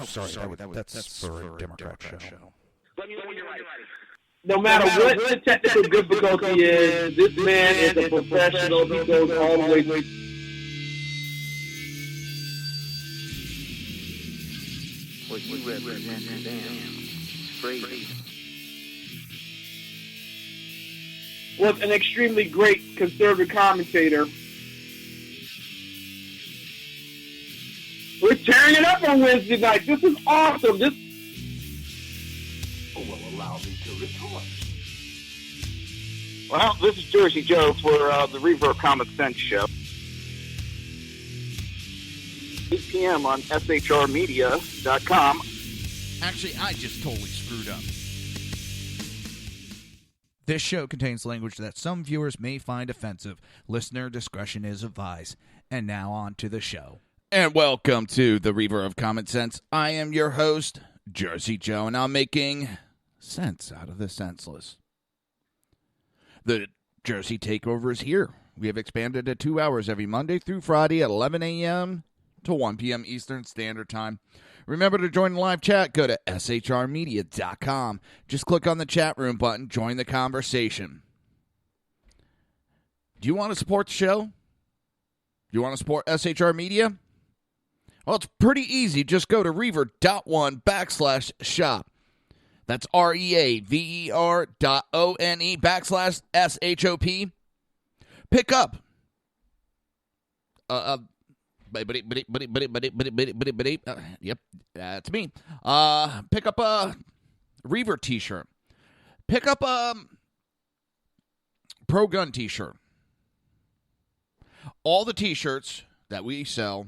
sorry. That's for a Democrat show. Let me know when you're ready. No matter what the technical difficulty is, this man is a professional. He goes all the way. What you represent to them, crazy. Was an extremely great conservative commentator. We're tearing it up on Wednesday night. This is awesome. This will allow me to retort. Well, this is Jersey Joe for the Reaver of Common Sense show. 8 p.m. on shrmedia.com. Actually, I just totally screwed up. This show contains language that some viewers may find offensive. Listener discretion is advised. And now on to the show. And welcome to the Reaver of Common Sense. I am your host, Jersey Joe, and I'm making sense out of the senseless. The Jersey Takeover is here. We have expanded to 2 hours every Monday through Friday at 11 a.m. to 1 p.m. Eastern Standard Time. Remember to join the live chat. Go to shrmedia.com. Just click on the chat room button. Join the conversation. Do you want to support the show? Do you want to support SHR Media? Well, it's pretty easy. Just go to reaver.one/shop. That's REAVER.ONE/SHOP. Pick up. Yep, that's me. Pick up a Reaver t-shirt. Pick up a Pro Gun t-shirt. All the t-shirts that we sell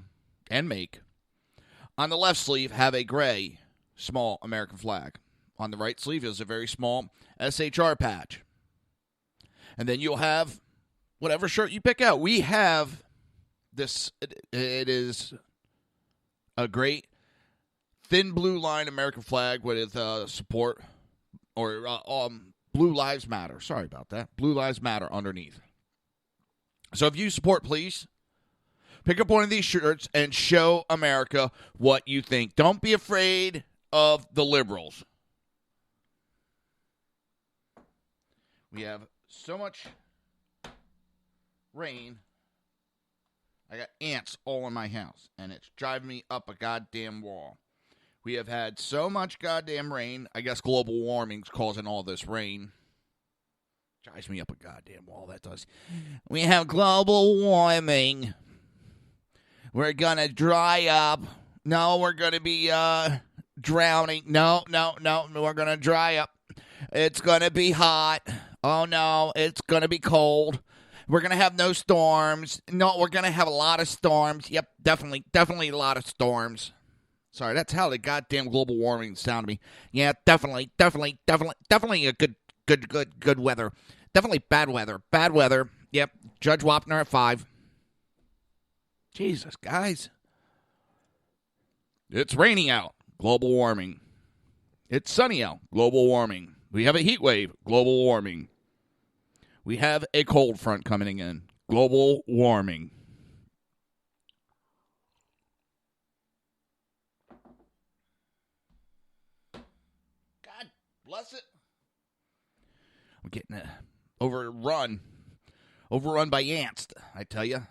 and make on the left sleeve have a gray, small American flag. On the right sleeve is a very small SHR patch. And then you'll have whatever shirt you pick out. We have this. It is a great thin blue line American flag with support or Blue Lives Matter. Sorry about that. Blue Lives Matter underneath. So if you support, please pick up one of these shirts and show America what you think. Don't be afraid of the liberals. We have so much rain. I got ants all in my house, and it's driving me up a goddamn wall. We have had so much goddamn rain. I guess global warming's causing all this rain. Drives me up a goddamn wall, that does. We have global warming. We're going to dry up. No, we're going to be drowning. No, we're going to dry up. It's going to be hot. Oh, no, it's going to be cold. We're going to have no storms. No, we're going to have a lot of storms. Yep, definitely a lot of storms. Sorry, that's how the goddamn global warming sounded to me. Yeah, definitely a good weather. Definitely bad weather. Yep, Judge Wapner at 5. Jesus, guys. It's raining out. Global warming. It's sunny out. Global warming. We have a heat wave. Global warming. We have a cold front coming in. Global warming. God bless it. I'm getting overrun by ants, I tell you.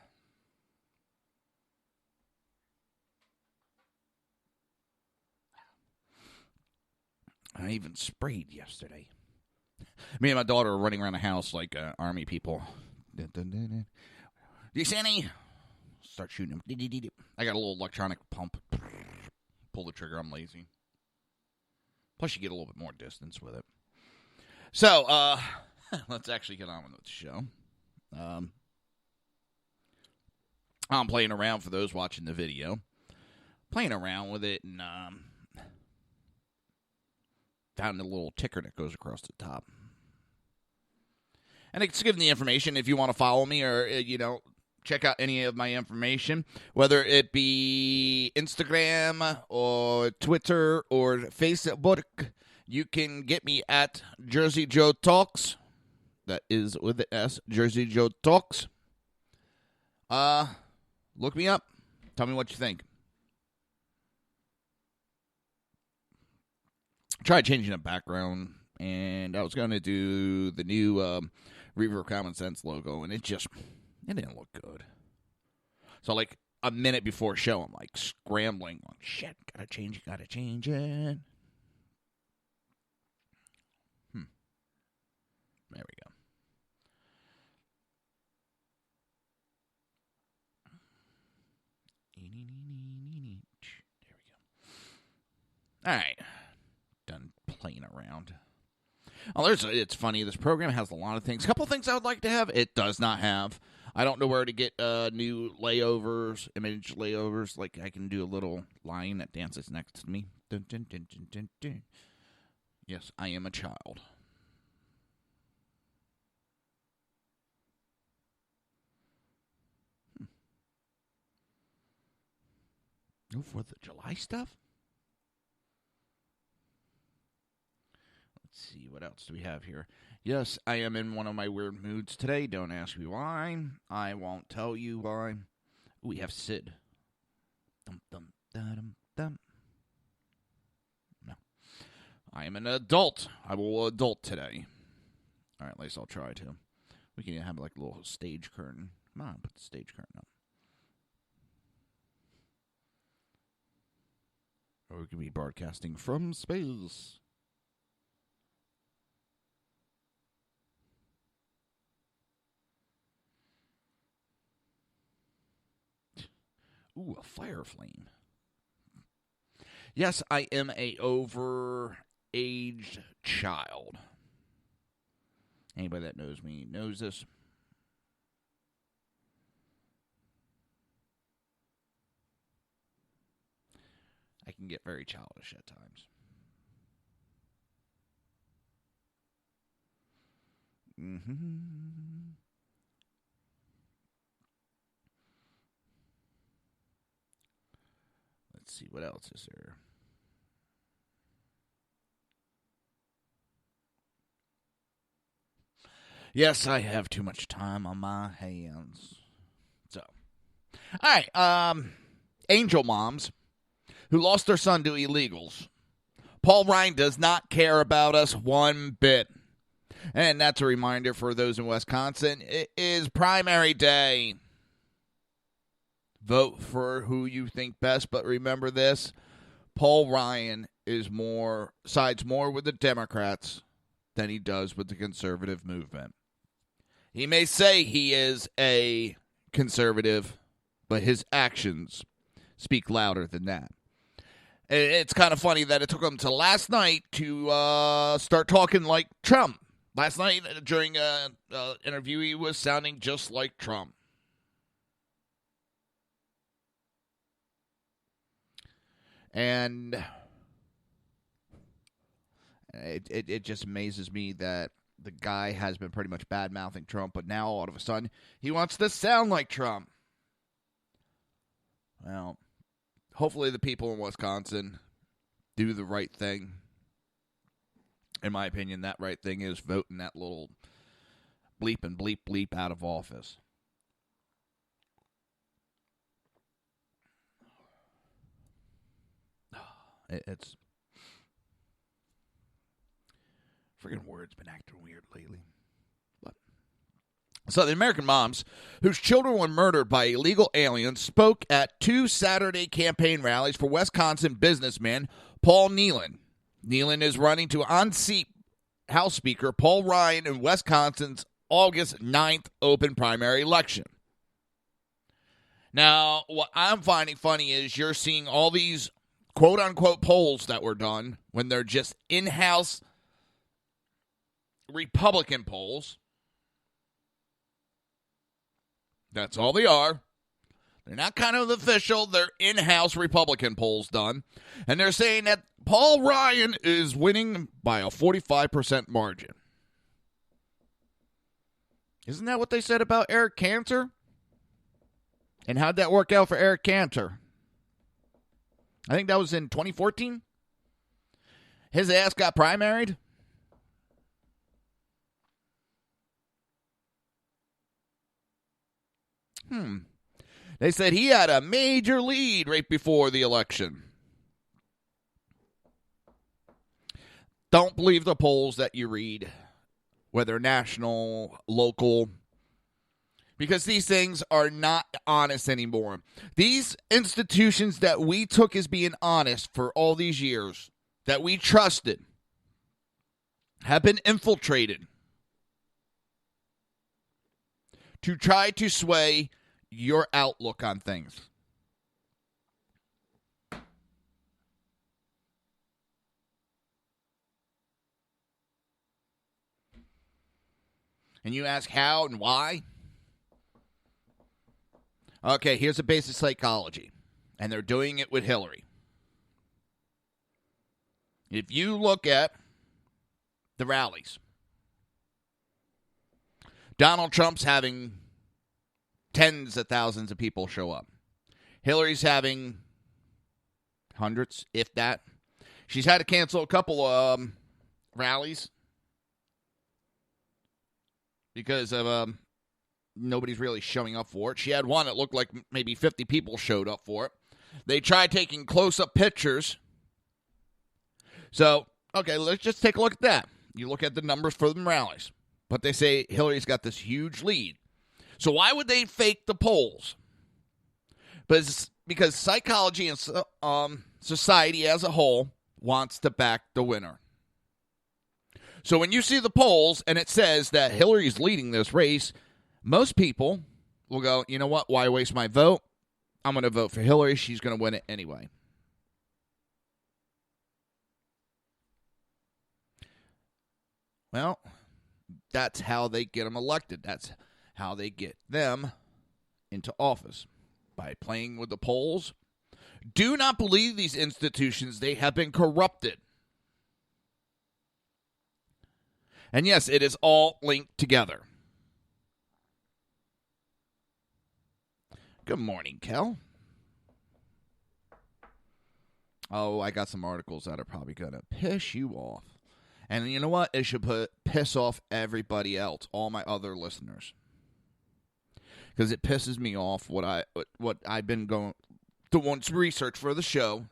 I even sprayed yesterday. Me and my daughter are running around the house like army people. Do you see any? Start shooting them. I got a little electronic pump. Pull the trigger. I'm lazy. Plus, you get a little bit more distance with it. So, let's actually get on with the show. I'm playing around for those watching the video. Playing around with it and found a little ticker that goes across the top. And it's giving the information if you want to follow me or, check out any of my information, whether it be Instagram or Twitter or Facebook. You can get me at Jersey Joe Talks. That is with the S, Jersey Joe Talks. Look me up. Tell me what you think. tried changing the background, and I was going to do the new Reaver of Common Sense logo, and it didn't look good. So, like, a minute before show, I'm, like, scrambling. Like, shit, gotta change it. There we go. There we go. All right. Done playing around. Oh, it's funny. This program has a lot of things. A couple things I would like to have. It does not have. I don't know where to get new layovers, image layovers. Like, I can do a little line that dances next to me. Dun, dun, dun, dun, dun, dun. Yes, I am a child. No 4th of July stuff? Let's see, what else do we have here? Yes, I am in one of my weird moods today. Don't ask me why. I won't tell you why. Ooh, we have Sid. Dum, dum, da, dum, dum. No. I am an adult. I will adult today. All right, at least I'll try to. We can even have like a little stage curtain. Come on, put the stage curtain up. Or we could be broadcasting from space. Ooh, a fire flame. Yes, I am a over-aged child. Anybody that knows me knows this. I can get very childish at times. Let's see, what else is there? Yes, I have too much time on my hands. So, all right, angel moms who lost their son to illegals. Paul Ryan does not care about us one bit. And that's a reminder for those in Wisconsin. It is primary day. Vote for who you think best, but remember this. Paul Ryan sides more with the Democrats than he does with the conservative movement. He may say he is a conservative, but his actions speak louder than that. It's kind of funny that it took him to last night to start talking like Trump. Last night, during an interview, he was sounding just like Trump. And it just amazes me that the guy has been pretty much bad-mouthing Trump, but now, all of a sudden, he wants to sound like Trump. Well, hopefully the people in Wisconsin do the right thing. In my opinion, that right thing is voting that little bleep and bleep bleep out of office. It's friggin' word's been acting weird lately. But so the American moms whose children were murdered by illegal aliens spoke at 2 Saturday campaign rallies for Wisconsin businessman Paul Nealon. Nealon is running to unseat House Speaker Paul Ryan in Wisconsin's August 9th open primary election. Now, what I'm finding funny is you're seeing all these quote-unquote polls that were done when they're just in-house Republican polls. That's all they are. They're not kind of official. They're in-house Republican polls done. And they're saying that Paul Ryan is winning by a 45% margin. Isn't that what they said about Eric Cantor? And how'd that work out for Eric Cantor? I think that was in 2014. His ass got primaried. They said he had a major lead right before the election. Don't believe the polls that you read, whether national, local, because these things are not honest anymore. These institutions that we took as being honest for all these years, that we trusted, have been infiltrated to try to sway your outlook on things. And you ask how and why? Okay, here's a basic psychology. And they're doing it with Hillary. If you look at the rallies, Donald Trump's having tens of thousands of people show up. Hillary's having hundreds, if that. She's had to cancel a couple of rallies because of nobody's really showing up for it. She had one that looked like maybe 50 people showed up for it. They tried taking close-up pictures. So, okay, let's just take a look at that. You look at the numbers for the rallies. But they say Hillary's got this huge lead. So why would they fake the polls? Because psychology and society as a whole wants to back the winner. So when you see the polls and it says that Hillary's leading this race, most people will go, you know what, why waste my vote? I'm going to vote for Hillary. She's going to win it anyway. Well, that's how they get them elected. That's how they get them into office, by playing with the polls. Do not believe these institutions. They have been corrupted. And yes, it is all linked together. Good morning, Kel. Oh, I got some articles that are probably going to piss you off. And you know what? It should piss off everybody else, all my other listeners. Because it pisses me off what I've been doing research for the show.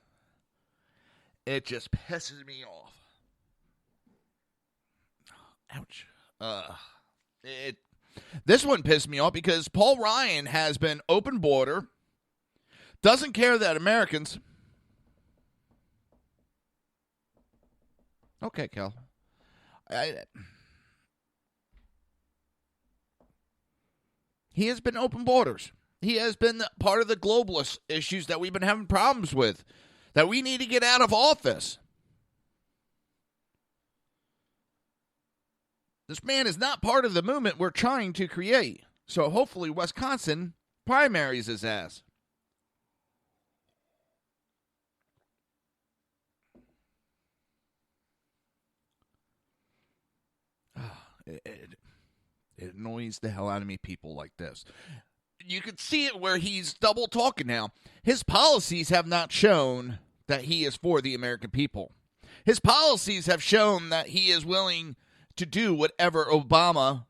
It just pisses me off. Ouch. This one pissed me off because Paul Ryan has been open border, doesn't care that Americans... Okay, Kel. He has been open borders. He has been part of the globalist issues that we've been having problems with, that we need to get out of office. This man is not part of the movement we're trying to create. So hopefully Wisconsin primaries his ass. It annoys the hell out of me, people like this. You can see it where he's double talking now. His policies have not shown that he is for the American people. His policies have shown that he is willing to do whatever Obama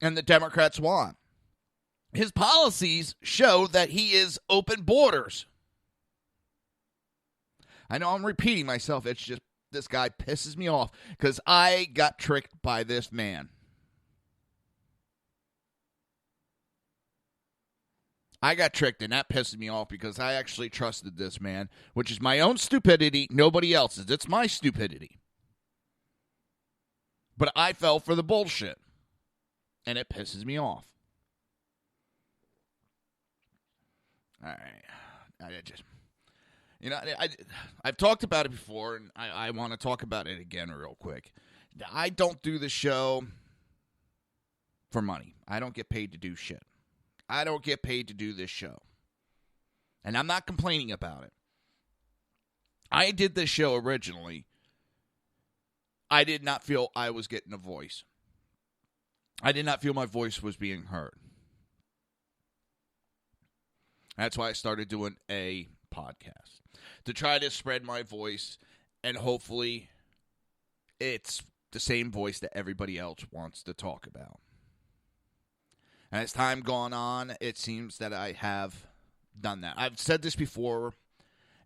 and the Democrats want. His policies show that he is open borders. I know I'm repeating myself. It's just this guy pisses me off because I got tricked by this man. I got tricked, and that pisses me off because I actually trusted this man, which is my own stupidity, nobody else's. It's my stupidity. But I fell for the bullshit, and it pisses me off. All right. I've talked about it before, and I want to talk about it again real quick. I don't do the show for money. I don't get paid to do shit. I don't get paid to do this show. And I'm not complaining about it. I did this show originally. I did not feel I was getting a voice. I did not feel my voice was being heard. That's why I started doing a podcast, to try to spread my voice, and hopefully it's the same voice that everybody else wants to talk about. And as time gone on, it seems that I have done that. I've said this before,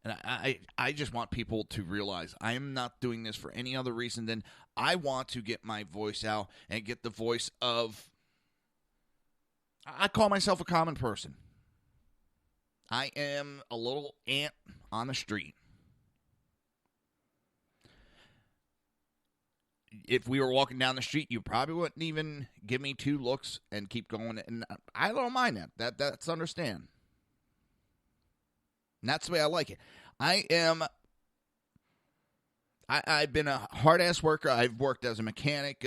And I just want people to realize I am not doing this for any other reason than I want to get my voice out and get the voice of, I call myself a common person. I am a little ant on the street. If we were walking down the street, you probably wouldn't even give me 2 looks and keep going. And I don't mind that. That's understand. And that's the way I like it. I've been a hard-ass worker. I've worked as a mechanic.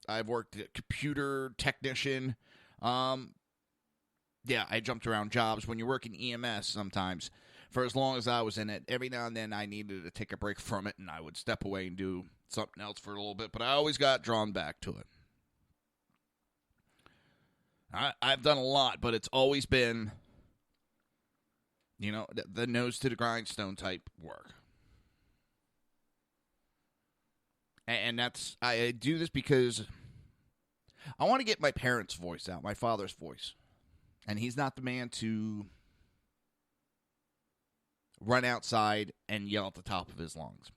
I've worked as a computer technician. Yeah, I jumped around jobs. When you're working EMS sometimes, for as long as I was in it, every now and then I needed to take a break from it, and I would step away and do something else for a little bit, but I always got drawn back to it. I've done a lot, but it's always been, the nose to the grindstone type work. And I do this because I want to get my parents' voice out, my father's voice. And he's not the man to run outside and yell at the top of his lungs.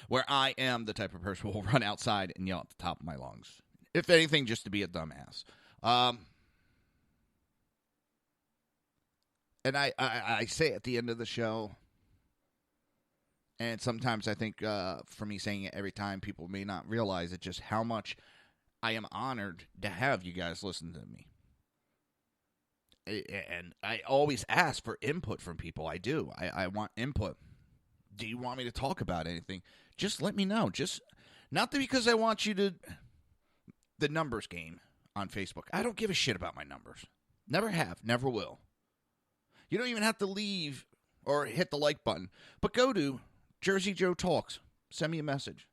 Where I am the type of person who will run outside and yell at the top of my lungs. If anything, just to be a dumbass. And I say at the end of the show, and sometimes I think for me saying it every time, people may not realize it, just how much I am honored to have you guys listen to me. And I always ask for input from people. I do. I want input. Do you want me to talk about anything? Just let me know. Just not because I want you to the numbers game on Facebook. I don't give a shit about my numbers. Never have. Never will. You don't even have to leave or hit the like button. But go to Jersey Joe Talks. Send me a message.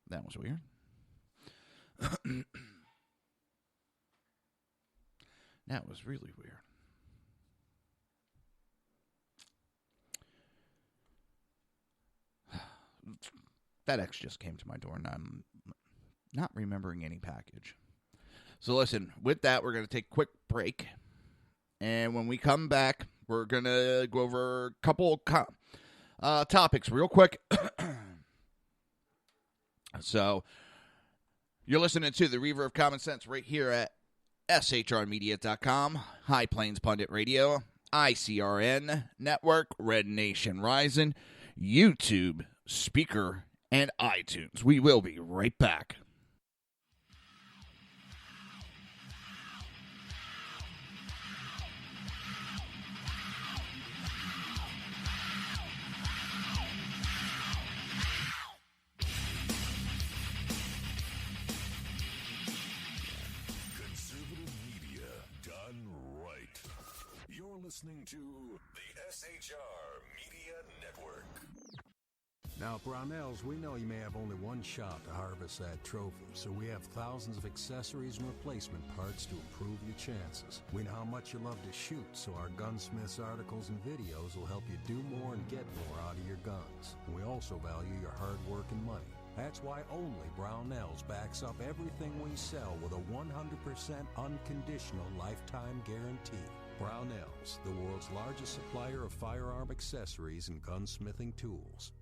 That was weird. That was really weird. FedEx just came to my door, and I'm not remembering any package. So listen, with that, we're going to take a quick break. And when we come back, we're going to go over a couple topics real quick. So you're listening to the Reaver of Common Sense right here at shrmedia.com, High Plains Pundit Radio, ICRN Network, Red Nation Rising, YouTube, Speaker, and iTunes. We will be right back. Listening to the SHR Media Network. Now, at Brownells, we know you may have only one shot to harvest that trophy, so we have thousands of accessories and replacement parts to improve your chances. We know how much you love to shoot, so our gunsmiths articles and videos will help you do more and get more out of your guns. We also value your hard work and money. That's why only Brownells backs up everything we sell with a 100% unconditional lifetime guarantee. Brownells, the world's largest supplier of firearm accessories and gunsmithing tools.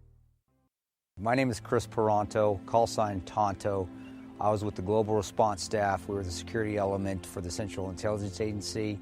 My name is Chris Peranto, call sign Tonto. I was with the Global Response Staff. We were the security element for the Central Intelligence Agency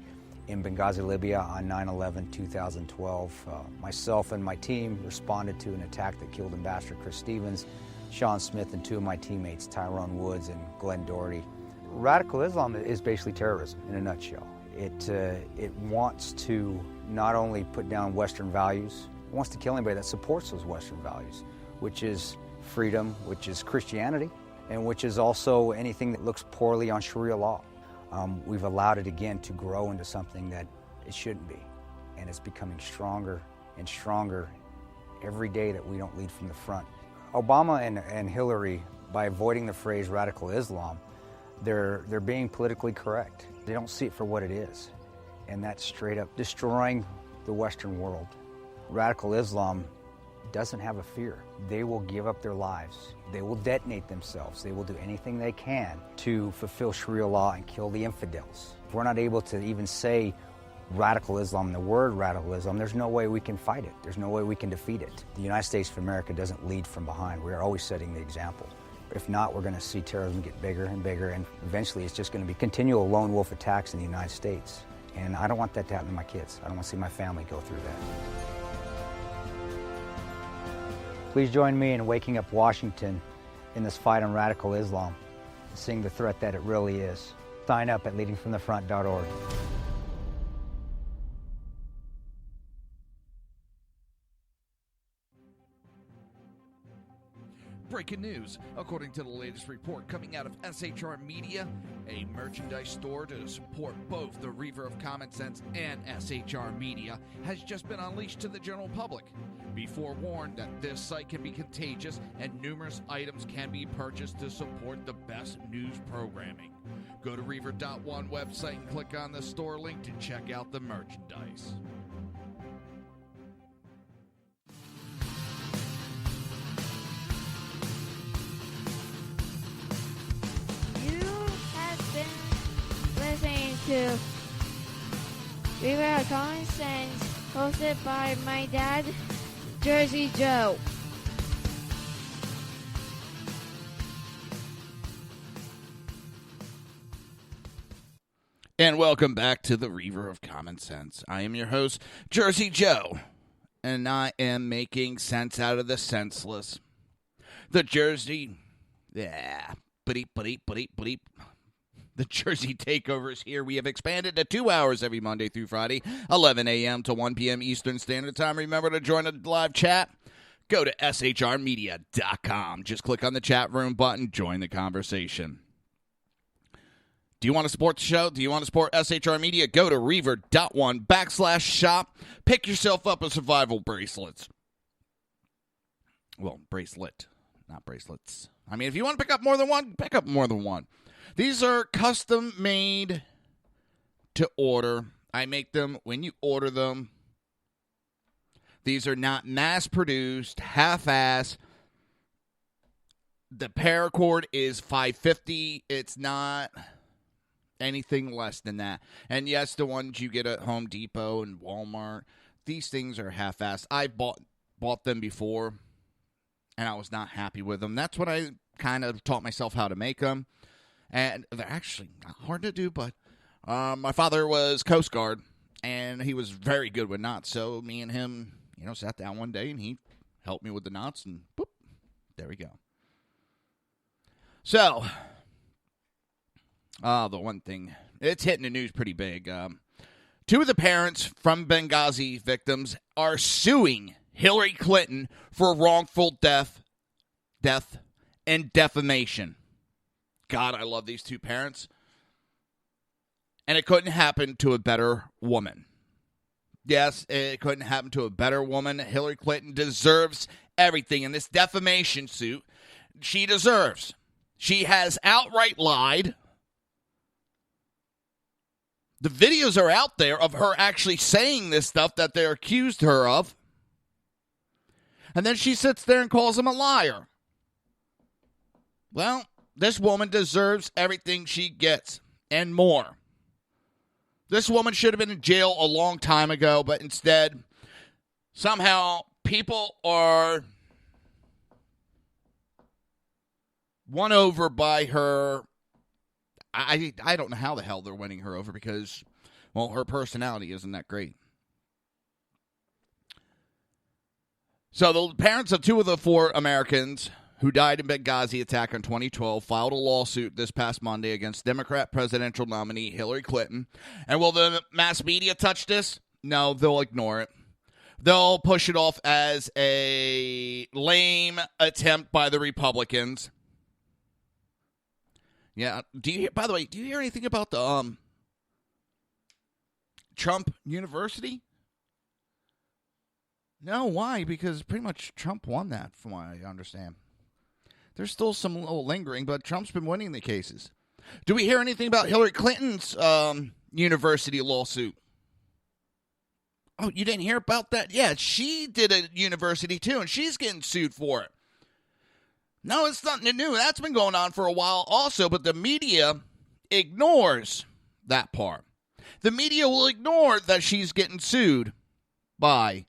in Benghazi, Libya on 9/11/2012. Myself and my team responded to an attack that killed Ambassador Chris Stevens, Sean Smith, and 2 of my teammates, Tyrone Woods and Glenn Doherty. Radical Islam is basically terrorism in a nutshell. It wants to not only put down Western values, it wants to kill anybody that supports those Western values, which is freedom, which is Christianity, and which is also anything that looks poorly on Sharia law. We've allowed it again to grow into something that it shouldn't be, and it's becoming stronger and stronger every day that we don't lead from the front. Obama and Hillary, by avoiding the phrase radical Islam, they're being politically correct. They don't see it for what it is, and that's straight up destroying the Western world. Radical Islam doesn't have a fear. They will give up their lives. They will detonate themselves. They will do anything they can to fulfill Sharia law and kill the infidels. If we're not able to even say radical Islam, the word radical Islam, there's no way we can fight it. There's no way we can defeat it. The United States of America doesn't lead from behind. We are always setting the example. If not, we're going to see terrorism get bigger and bigger, and eventually it's just going to be continual lone wolf attacks in the United States. And I don't want that to happen to my kids. I don't want to see my family go through that. Please join me in waking up Washington in this fight on radical Islam, seeing the threat that it really is. Sign up at leadingfromthefront.org. Breaking news. According to the latest report coming out of SHR Media, a merchandise store to support both the Reaver of Common Sense and SHR Media has just been unleashed to the general public. Be forewarned that this site can be contagious and numerous items can be purchased to support the best news programming. Go to Reaver.one website and click on the store link to check out the merchandise. Listening to Reaver of Common Sense, hosted by my dad, Jersey Joe. And welcome back to the Reaver of Common Sense. I am your host, Jersey Joe, and I am making sense out of the senseless. The Jersey, The Jersey Takeover is here. We have expanded to 2 hours every Monday through Friday, 11 a.m. to 1 p.m. Eastern Standard Time. Remember to join the live chat. Go to shrmedia.com. Just click on the chat room button. Join the conversation. Do you want to support the show? Do you want to support SHR Media? Go to Reaver.one/shop. Pick yourself up a survival bracelets. Well, bracelet, not bracelets. I mean, if you want to pick up more than one, pick up more than one. These are custom made to order. I make them when you order them. These are not mass produced, half-ass. The paracord is $5.50. It's not anything less than that. And yes, the ones you get at Home Depot and Walmart, these things are half-ass. I bought them before, and I was not happy with them. That's what I kind of taught myself how to make them. And they're actually not hard to do, but my father was Coast Guard, and he was very good with knots. So me and him, sat down one day, and he helped me with the knots, and boop, there we go. So, the one thing, it's hitting the news pretty big. Two of the parents from Benghazi victims are suing Hillary Clinton for wrongful death and defamation. God, I love these two parents. And it couldn't happen to a better woman. Yes, it couldn't happen to a better woman. Hillary Clinton deserves everything in this defamation suit. She deserves. She has outright lied. The videos are out there of her actually saying this stuff that they accused her of. And then she sits there and calls him a liar. Well, this woman deserves everything she gets and more. This woman should have been in jail a long time ago, but instead, somehow, people are won over by her. I don't know how the hell they're winning her over because, well, her personality isn't that great. So the parents of two of the four Americans who died in Benghazi attack in 2012, filed a lawsuit this past Monday against Democrat presidential nominee Hillary Clinton. And will the mass media touch this? No, they'll ignore it. They'll push it off as a lame attempt by the Republicans. Yeah, by the way, do you hear anything about the Trump University? No, why? Because pretty much Trump won that, from what I understand. There's still some little lingering, but Trump's been winning the cases. Do we hear anything about Hillary Clinton's university lawsuit? Oh, you didn't hear about that? Yeah, she did a university too, and she's getting sued for it. No, it's nothing new. That's been going on for a while also, but the media ignores that part. The media will ignore that she's getting sued by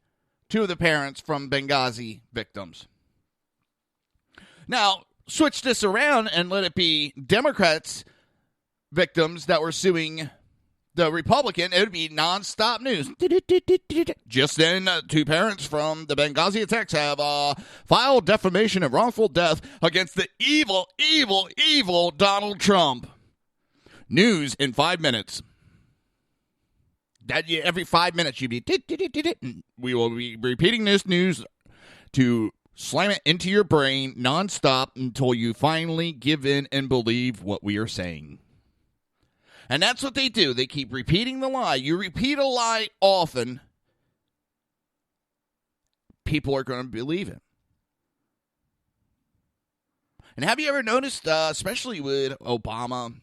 two of the parents from Benghazi victims. Now, switch this around and let it be Democrats victims that were suing the Republican. It would be nonstop news. Just then, two parents from the Benghazi attacks have filed defamation and wrongful death against the evil, evil, evil Donald Trump. News in 5 minutes. Every 5 minutes you'd be, we will be repeating this news to slam it into your brain nonstop until you finally give in and believe what we are saying. And that's what they do. They keep repeating the lie. You repeat a lie often, people are going to believe it. And have you ever noticed, especially with Obama,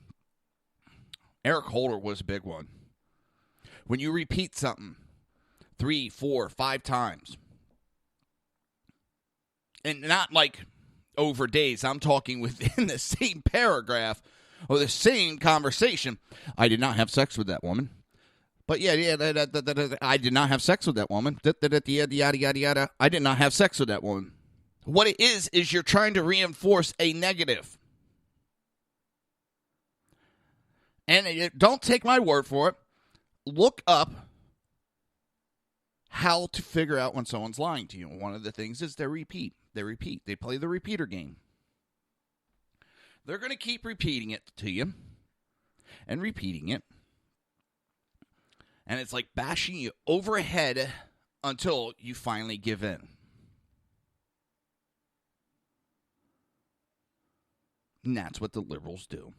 Eric Holder was a big one. When you repeat something 3, 4, 5 times, and not like over days, I'm talking within the same paragraph or the same conversation. I did not have sex with that woman. But yeah, I did not have sex with that woman. Yada, yada, yada. I did not have sex with that woman. What it is you're trying to reinforce a negative. And don't take my word for it. Look up how to figure out when someone's lying to you. One of the things is they repeat. They play the repeater game. They're going to keep repeating it to you and repeating it. And it's like bashing you over the head until you finally give in. And that's what the liberals do.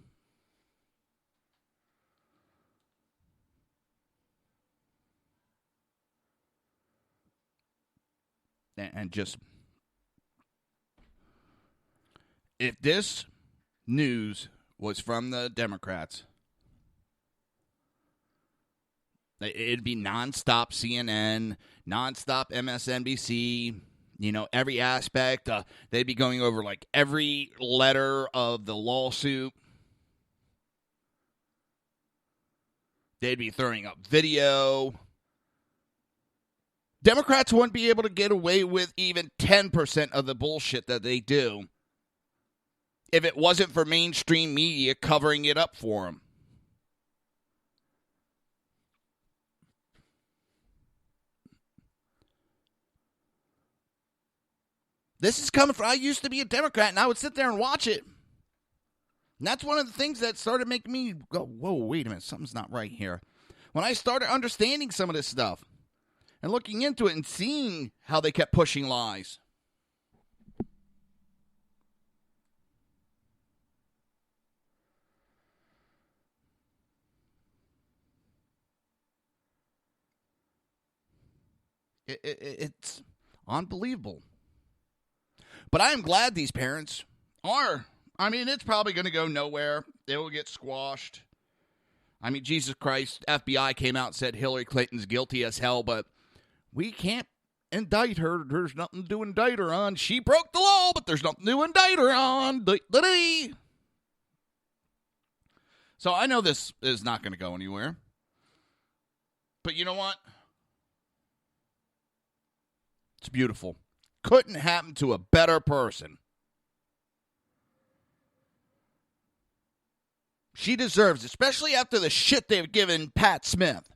And just, if this news was from the Democrats, it'd be nonstop CNN, nonstop MSNBC, every aspect. They'd be going over like every letter of the lawsuit. They'd be throwing up video. Democrats wouldn't be able to get away with even 10% of the bullshit that they do if it wasn't for mainstream media covering it up for them. This is coming from, I used to be a Democrat, and I would sit there and watch it. And that's one of the things that started making me go, whoa, wait a minute, something's not right here. When I started understanding some of this stuff and looking into it and seeing how they kept pushing lies. It's unbelievable. But I am glad these parents are. I mean, it's probably going to go nowhere. It will get squashed. I mean, Jesus Christ, FBI came out and said Hillary Clinton's guilty as hell, but we can't indict her. There's nothing to indict her on. She broke the law, but there's nothing to indict her on. So I know this is not going to go anywhere. But you know what? It's beautiful. Couldn't happen to a better person. She deserves, especially after the shit they've given Pat Smith.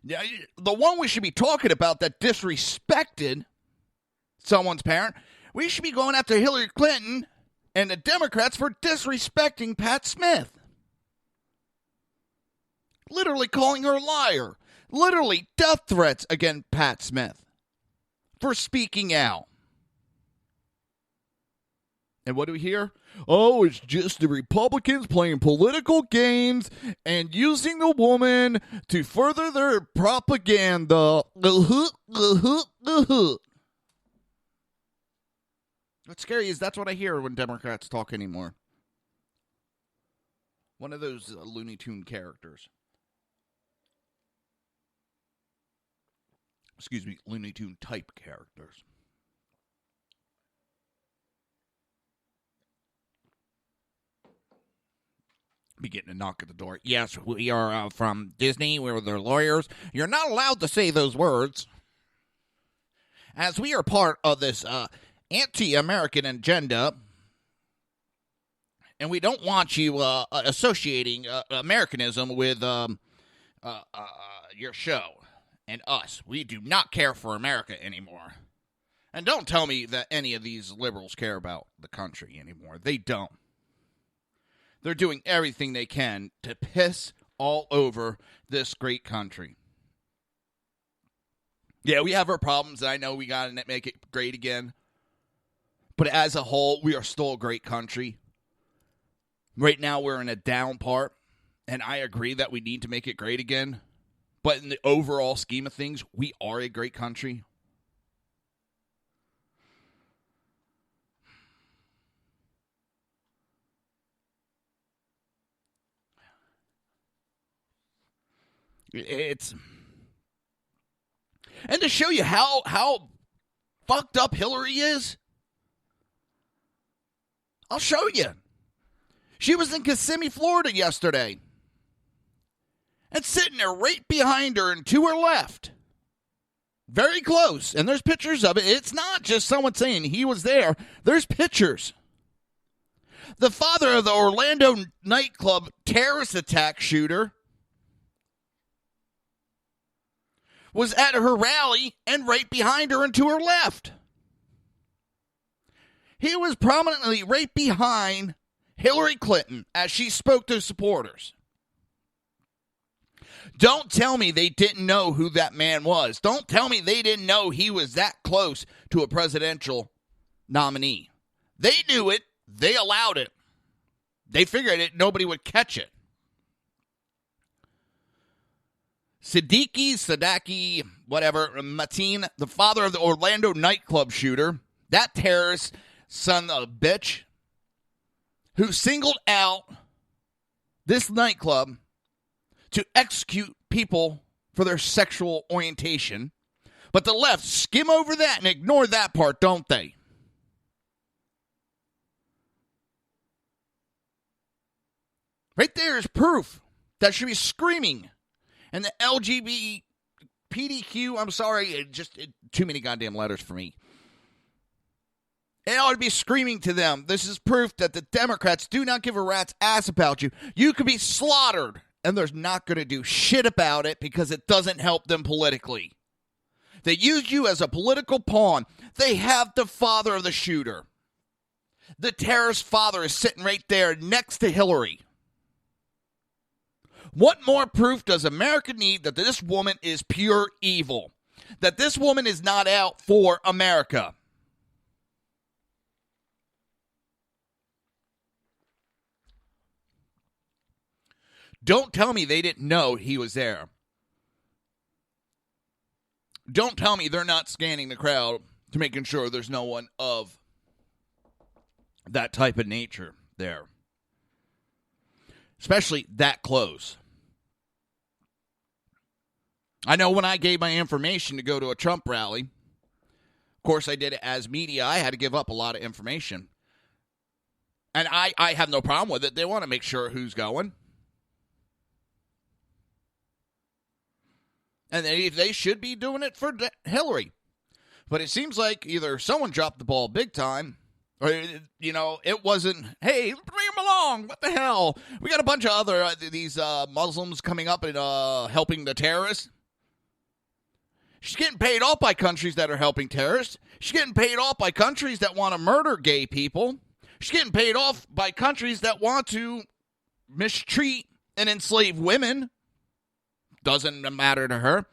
The one we should be talking about that disrespected someone's parent, we should be going after Hillary Clinton and the Democrats for disrespecting Pat Smith. Literally calling her a liar. Literally death threats against Pat Smith for speaking out. And what do we hear? Oh, it's just the Republicans playing political games and using the woman to further their propaganda. What's scary is that's what I hear when Democrats talk anymore. One of those Looney Tune characters. Excuse me, Looney Tune type characters. Be getting a knock at the door. Yes, we are from Disney. We're their lawyers. You're not allowed to say those words. As we are part of this anti-American agenda, and we don't want you associating Americanism with your show and us. We do not care for America anymore. And don't tell me that any of these liberals care about the country anymore. They don't. They're doing everything they can to piss all over this great country. Yeah, we have our problems, and I know we got to make it great again. But as a whole, we are still a great country. Right now, we're in a down part, and I agree that we need to make it great again. But in the overall scheme of things, we are a great country. And to show you how fucked up Hillary is, I'll show you. She was in Kissimmee, Florida yesterday. And sitting there right behind her and to her left. Very close. And there's pictures of it. It's not just someone saying he was there. There's pictures. The father of the Orlando nightclub terrorist attack shooter was at her rally and right behind her and to her left. He was prominently right behind Hillary Clinton as she spoke to supporters. Don't tell me they didn't know who that man was. Don't tell me they didn't know he was that close to a presidential nominee. They knew it. They allowed it. They figured it. Nobody would catch it. Sadaki, whatever, Mateen, the father of the Orlando nightclub shooter, that terrorist son of a bitch, who singled out this nightclub to execute people for their sexual orientation. But the left skim over that and ignore that part, don't they? Right there is proof that should be screaming. And the LGBTQ, I'm sorry, too many goddamn letters for me. It ought to be screaming to them. This is proof that the Democrats do not give a rat's ass about you. You could be slaughtered, and they're not going to do shit about it because it doesn't help them politically. They use you as a political pawn. They have the father of the shooter. The terrorist father is sitting right there next to Hillary. What more proof does America need that this woman is pure evil? That this woman is not out for America? Don't tell me they didn't know he was there. Don't tell me they're not scanning the crowd to making sure there's no one of that type of nature there. Especially that close. I know when I gave my information to go to a Trump rally, of course I did it as media, I had to give up a lot of information. And I have no problem with it. They want to make sure who's going. And they should be doing it for Hillary. But it seems like either someone dropped the ball big time, or, it wasn't, hey, bring them along. What the hell? We got a bunch of other, these Muslims coming up and helping the terrorists. She's getting paid off by countries that are helping terrorists. She's getting paid off by countries that want to murder gay people. She's getting paid off by countries that want to mistreat and enslave women. Doesn't matter to her.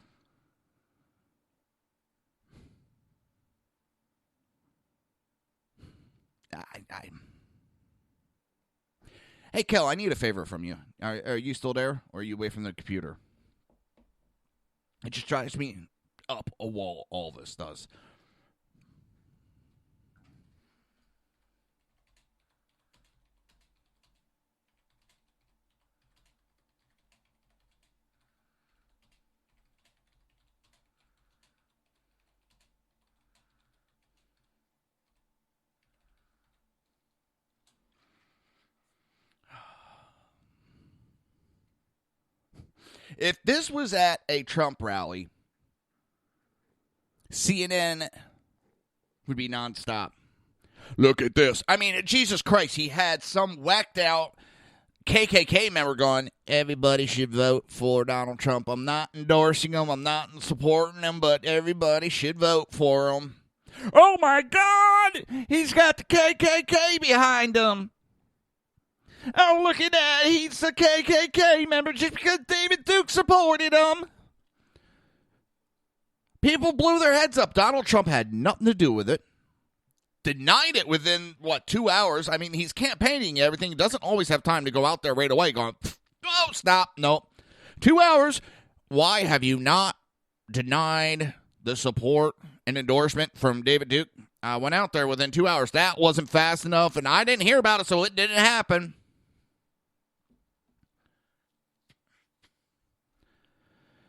Hey, Kel, I need a favor from you. Are you still there, or are you away from the computer? It just drives me up a wall, all this does. If this was at a Trump rally, CNN would be nonstop. Look at this. I mean, Jesus Christ, he had some whacked out KKK member going, everybody should vote for Donald Trump. I'm not endorsing him. I'm not supporting him, but everybody should vote for him. Oh, my God. He's got the KKK behind him. Oh, look at that. He's a KKK member just because David Duke supported him. People blew their heads up. Donald Trump had nothing to do with it. Denied it within, 2 hours. I mean, he's campaigning everything. He doesn't always have time to go out there right away going, oh, stop. No. 2 hours. Why have you not denied the support and endorsement from David Duke? I went out there within 2 hours. That wasn't fast enough, and I didn't hear about it, so it didn't happen.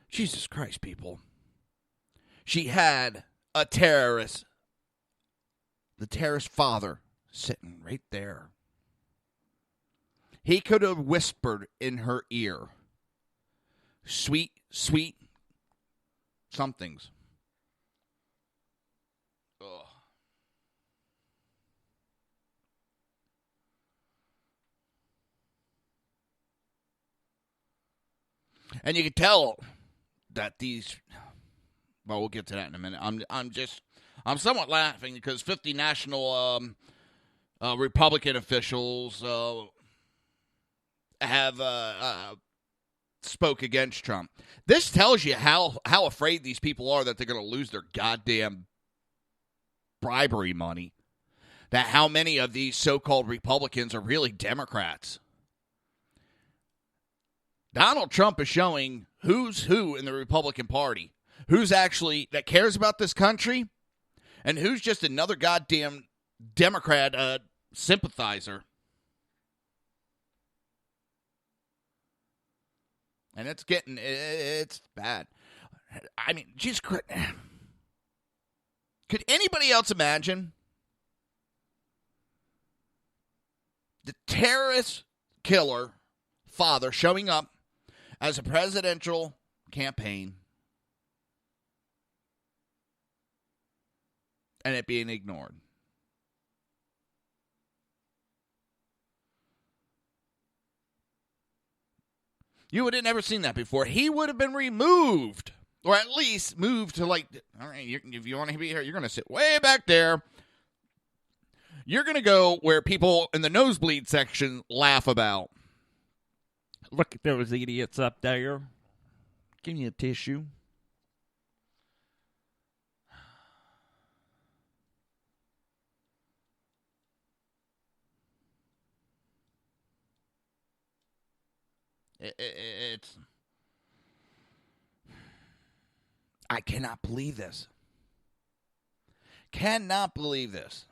Jesus Christ, people. She had a terrorist, the terrorist father, sitting right there. He could have whispered in her ear, sweet, sweet somethings. Ugh. And you could tell that these, well, we'll get to that in a minute. I'm somewhat laughing because 50 national Republican officials have spoke against Trump. This tells you how afraid these people are that they're going to lose their goddamn bribery money. That how many of these so-called Republicans are really Democrats. Donald Trump is showing who's who in the Republican Party. Who's actually, that cares about this country, and who's just another goddamn Democrat sympathizer. And it's bad. I mean, just could anybody else imagine the terrorist killer father showing up as a presidential campaign and it being ignored? You would have never seen that before. He would have been removed, or at least moved to, like, all right, if you want to be here, you're going to sit way back there. You're going to go where people in the nosebleed section laugh about. Look at those idiots up there. Give me a tissue. It's... I cannot believe this. Cannot believe this.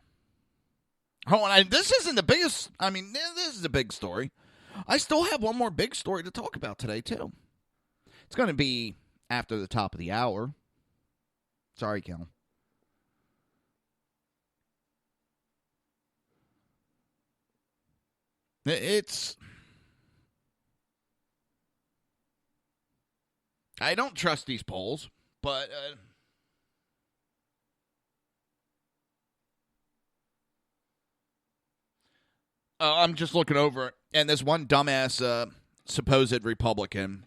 Oh, and this isn't the biggest... I mean, this is a big story. I still have one more big story to talk about today, too. It's going to be after the top of the hour. Sorry, Kel. It's... I don't trust these polls, but I'm just looking over it, and this one dumbass supposed Republican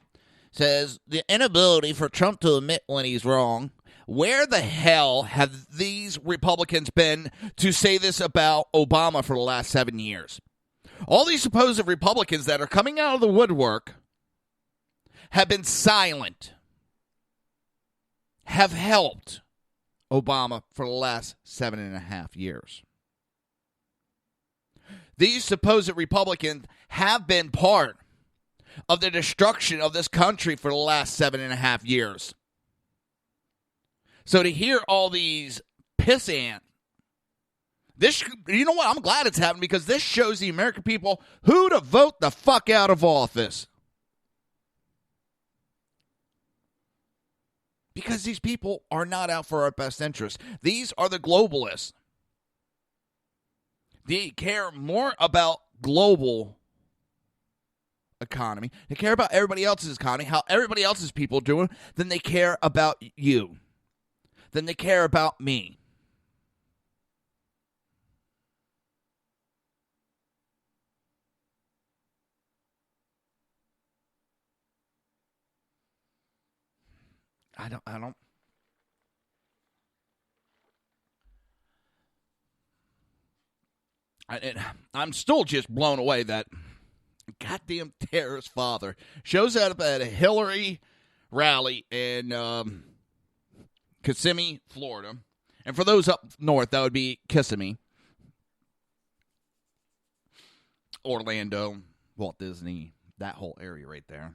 says the inability for Trump to admit when he's wrong. Where the hell have these Republicans been to say this about Obama for the last 7 years? All these supposed Republicans that are coming out of the woodwork have been silent, have helped Obama for the last 7.5 years. These supposed Republicans have been part of the destruction of this country for the last 7.5 years. So to hear all these pissant, this, you know what? I'm glad it's happened because this shows the American people who to vote the fuck out of office. Because these people are not out for our best interest. These are the globalists. They care more about global economy, they care about everybody else's economy, how everybody else's people doing, then they care about you. Then they care about me. I don't. I'm still just blown away that goddamn terrorist father shows up at a Hillary rally in Kissimmee, Florida. And for those up north, that would be Kissimmee, Orlando, Walt Disney, that whole area right there.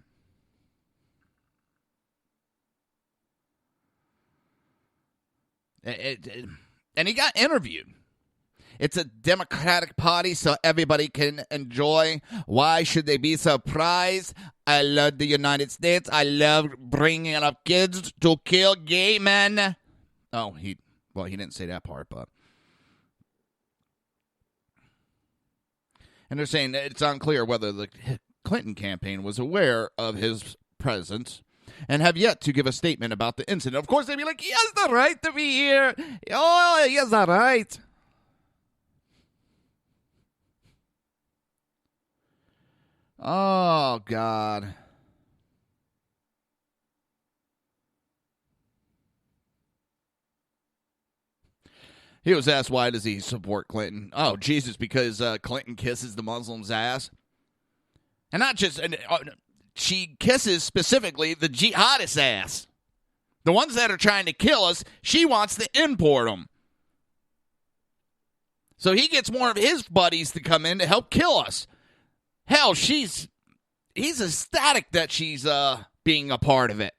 And he got interviewed. It's a Democratic Party, so everybody can enjoy. Why should they be surprised? I love the United States. I love bringing up kids to kill gay men. Oh, he didn't say that part, but. And they're saying that it's unclear whether the Clinton campaign was aware of his presence and have yet to give a statement about the incident. Of course, they'd be like, he has the right to be here. Oh, he has the right. Oh, God. He was asked, why does he support Clinton? Oh, Jesus, because Clinton kisses the Muslim's ass. And not just, she kisses specifically the jihadist ass. The ones that are trying to kill us, she wants to import them. So he gets more of his buddies to come in to help kill us. Hell, he's ecstatic that she's being a part of it.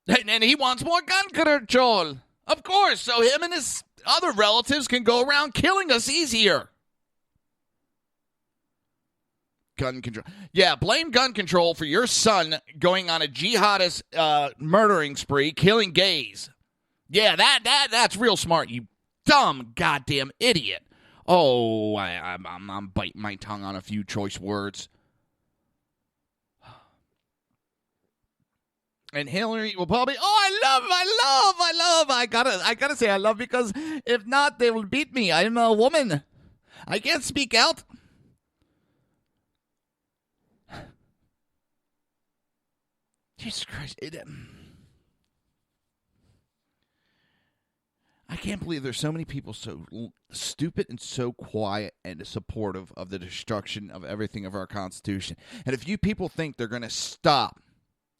And he wants more gun control. Of course, so him and his other relatives can go around killing us easier. Gun control. Yeah, blame gun control for your son going on a jihadist murdering spree, killing gays. Yeah, that's real smart, you dumb goddamn idiot. Oh, I'm biting my tongue on a few choice words. And Hillary will probably, I gotta say I love because if not, they will beat me. I'm a woman. I can't speak out. Jesus Christ. I can't believe there's so many people so stupid and so quiet and supportive of the destruction of everything of our Constitution. And if you people think they're going to stop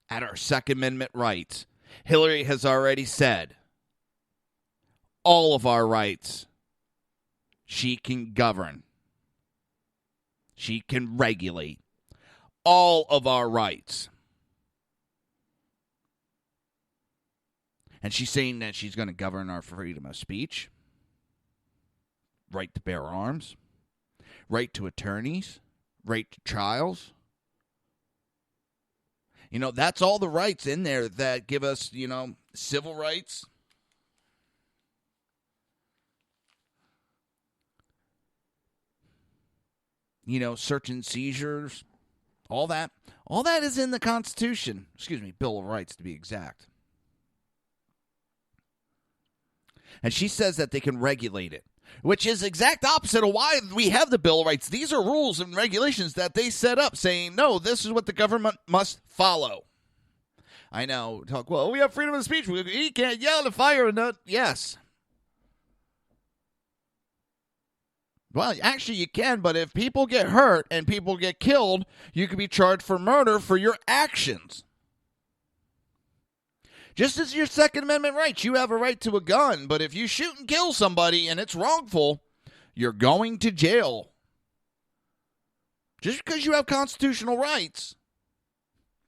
at our Second Amendment rights, Hillary has already said all of our rights she can govern. She can regulate all of our rights. And she's saying that she's going to govern our freedom of speech, right to bear arms, right to attorneys, right to trials. You know, that's all the rights in there that give us, civil rights. Search and seizures, all that. All that is in the Constitution. Bill of Rights to be exact. And she says that they can regulate it, which is exact opposite of why we have the Bill of Rights. These are rules and regulations that they set up saying, no, this is what the government must follow. I know. We have freedom of speech. We can't yell and fire and not. Yes. Well, actually you can, but if people get hurt and people get killed, you can be charged for murder for your actions. Just as your Second Amendment rights, you have a right to a gun, but if you shoot and kill somebody and it's wrongful, you're going to jail. Just because you have constitutional rights,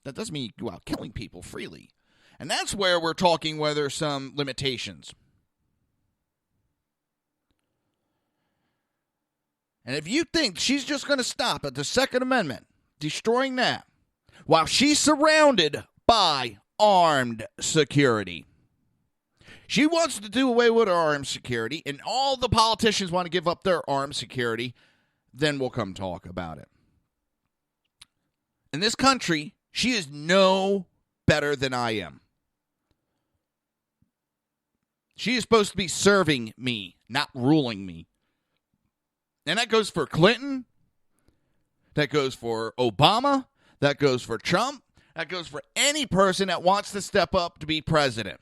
that doesn't mean you go out killing people freely. And that's where we're talking where there's some limitations. And if you think she's just going to stop at the Second Amendment, destroying that, while she's surrounded by armed security. She wants to do away with armed security, and all the politicians want to give up their armed security. Then we'll come talk about it. In this country, she is no better than I am. She is supposed to be serving me, not ruling me. And that goes for Clinton. That goes for Obama. That goes for Trump. That goes for any person that wants to step up to be president.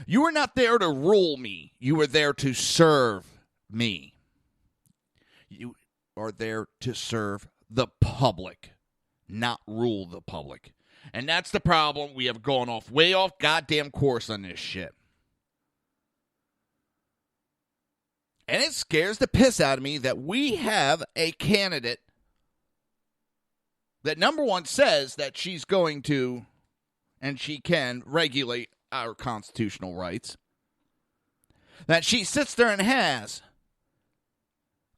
You are not there to rule me. You are there to serve me. You are there to serve the public, not rule the public. And that's the problem. We have gone way off goddamn course on this shit. And it scares the piss out of me that we have a candidate that, number one, says that she's going to and she can regulate our constitutional rights. That she sits there and has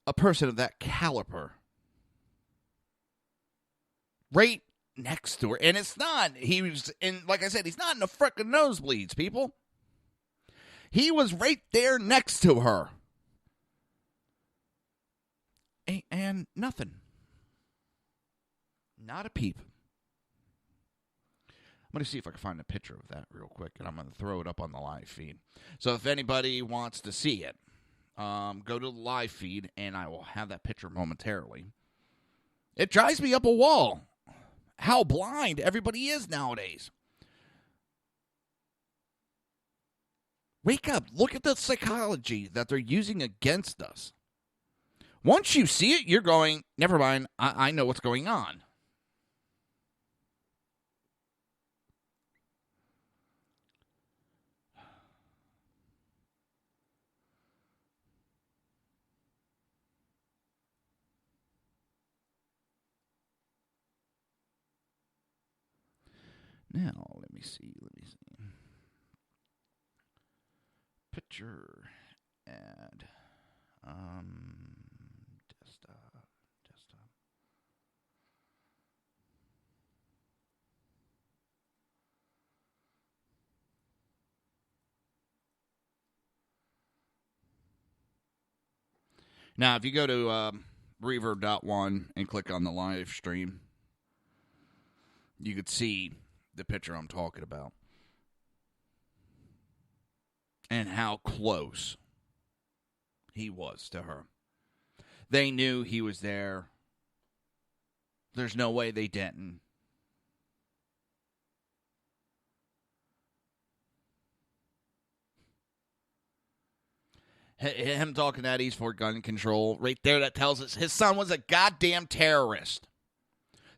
a person of that caliber right next to her. And it's not, he was in, like I said, he's not in the frickin' nosebleeds, people. He was right there next to her. And nothing. Not a peep. I'm going to see if I can find a picture of that real quick, and I'm going to throw it up on the live feed. So if anybody wants to see it, go to the live feed, and I will have that picture momentarily. It drives me up a wall how blind everybody is nowadays. Wake up. Look at the psychology that they're using against us. Once you see it, you're going, never mind, I know what's going on. Now, let me see. Picture, add, desktop. Now, if you go to Reaver.1 and click on the live stream, you could see the picture I'm talking about. And how close he was to her. They knew he was there. There's no way they didn't. Him talking that he's for gun control, right there, that tells us his son was a goddamn terrorist.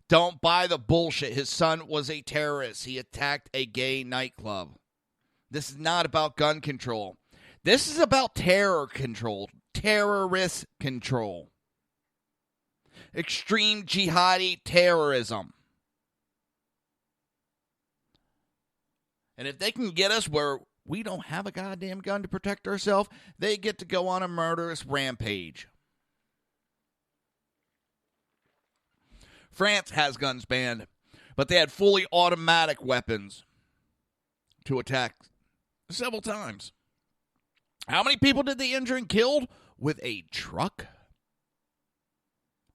Don't buy the bullshit. His son was a terrorist. He attacked a gay nightclub. This is not about gun control. This is about terror control. Terrorist control. Extreme jihadi terrorism. And if they can get us where we don't have a goddamn gun to protect ourselves, they get to go on a murderous rampage. France has guns banned, but they had fully automatic weapons to attack several times. How many people did they injure and killed with a truck?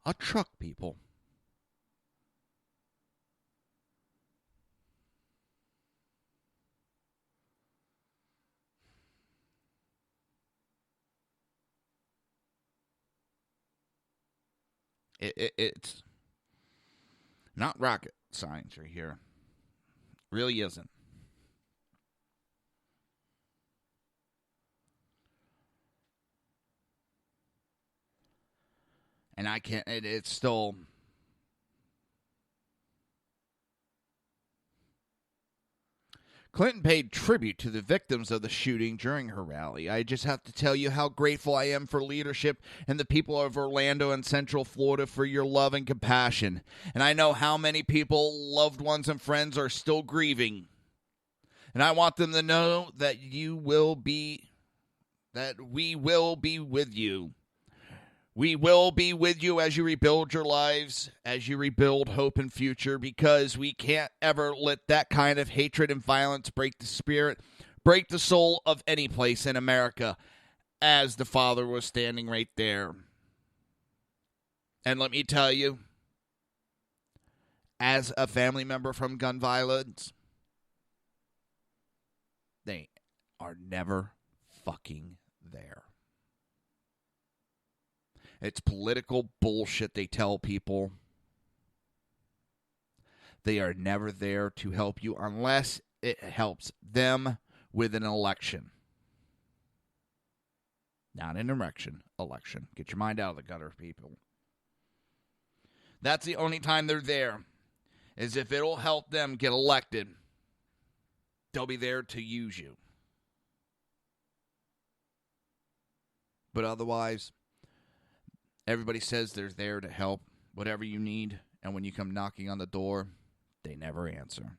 A truck, people. It's not rocket science right here. Really isn't. And I can't, it's still, Clinton paid tribute to the victims of the shooting during her rally. I just have to tell you how grateful I am for leadership and the people of Orlando and Central Florida for your love and compassion. And I know how many people, loved ones and friends, are still grieving. And I want them to know that we will be with you. We will be with you as you rebuild your lives, as you rebuild hope and future, because we can't ever let that kind of hatred and violence break the spirit, break the soul of any place in America, as the father was standing right there. And let me tell you, as a family member from gun violence, they are never fucking there. It's political bullshit they tell people. They are never there to help you unless it helps them with an election. Not an erection, election. Get your mind out of the gutter, people. That's the only time they're there, is if it'll help them get elected. They'll be there to use you. But otherwise, everybody says they're there to help whatever you need, and when you come knocking on the door, they never answer.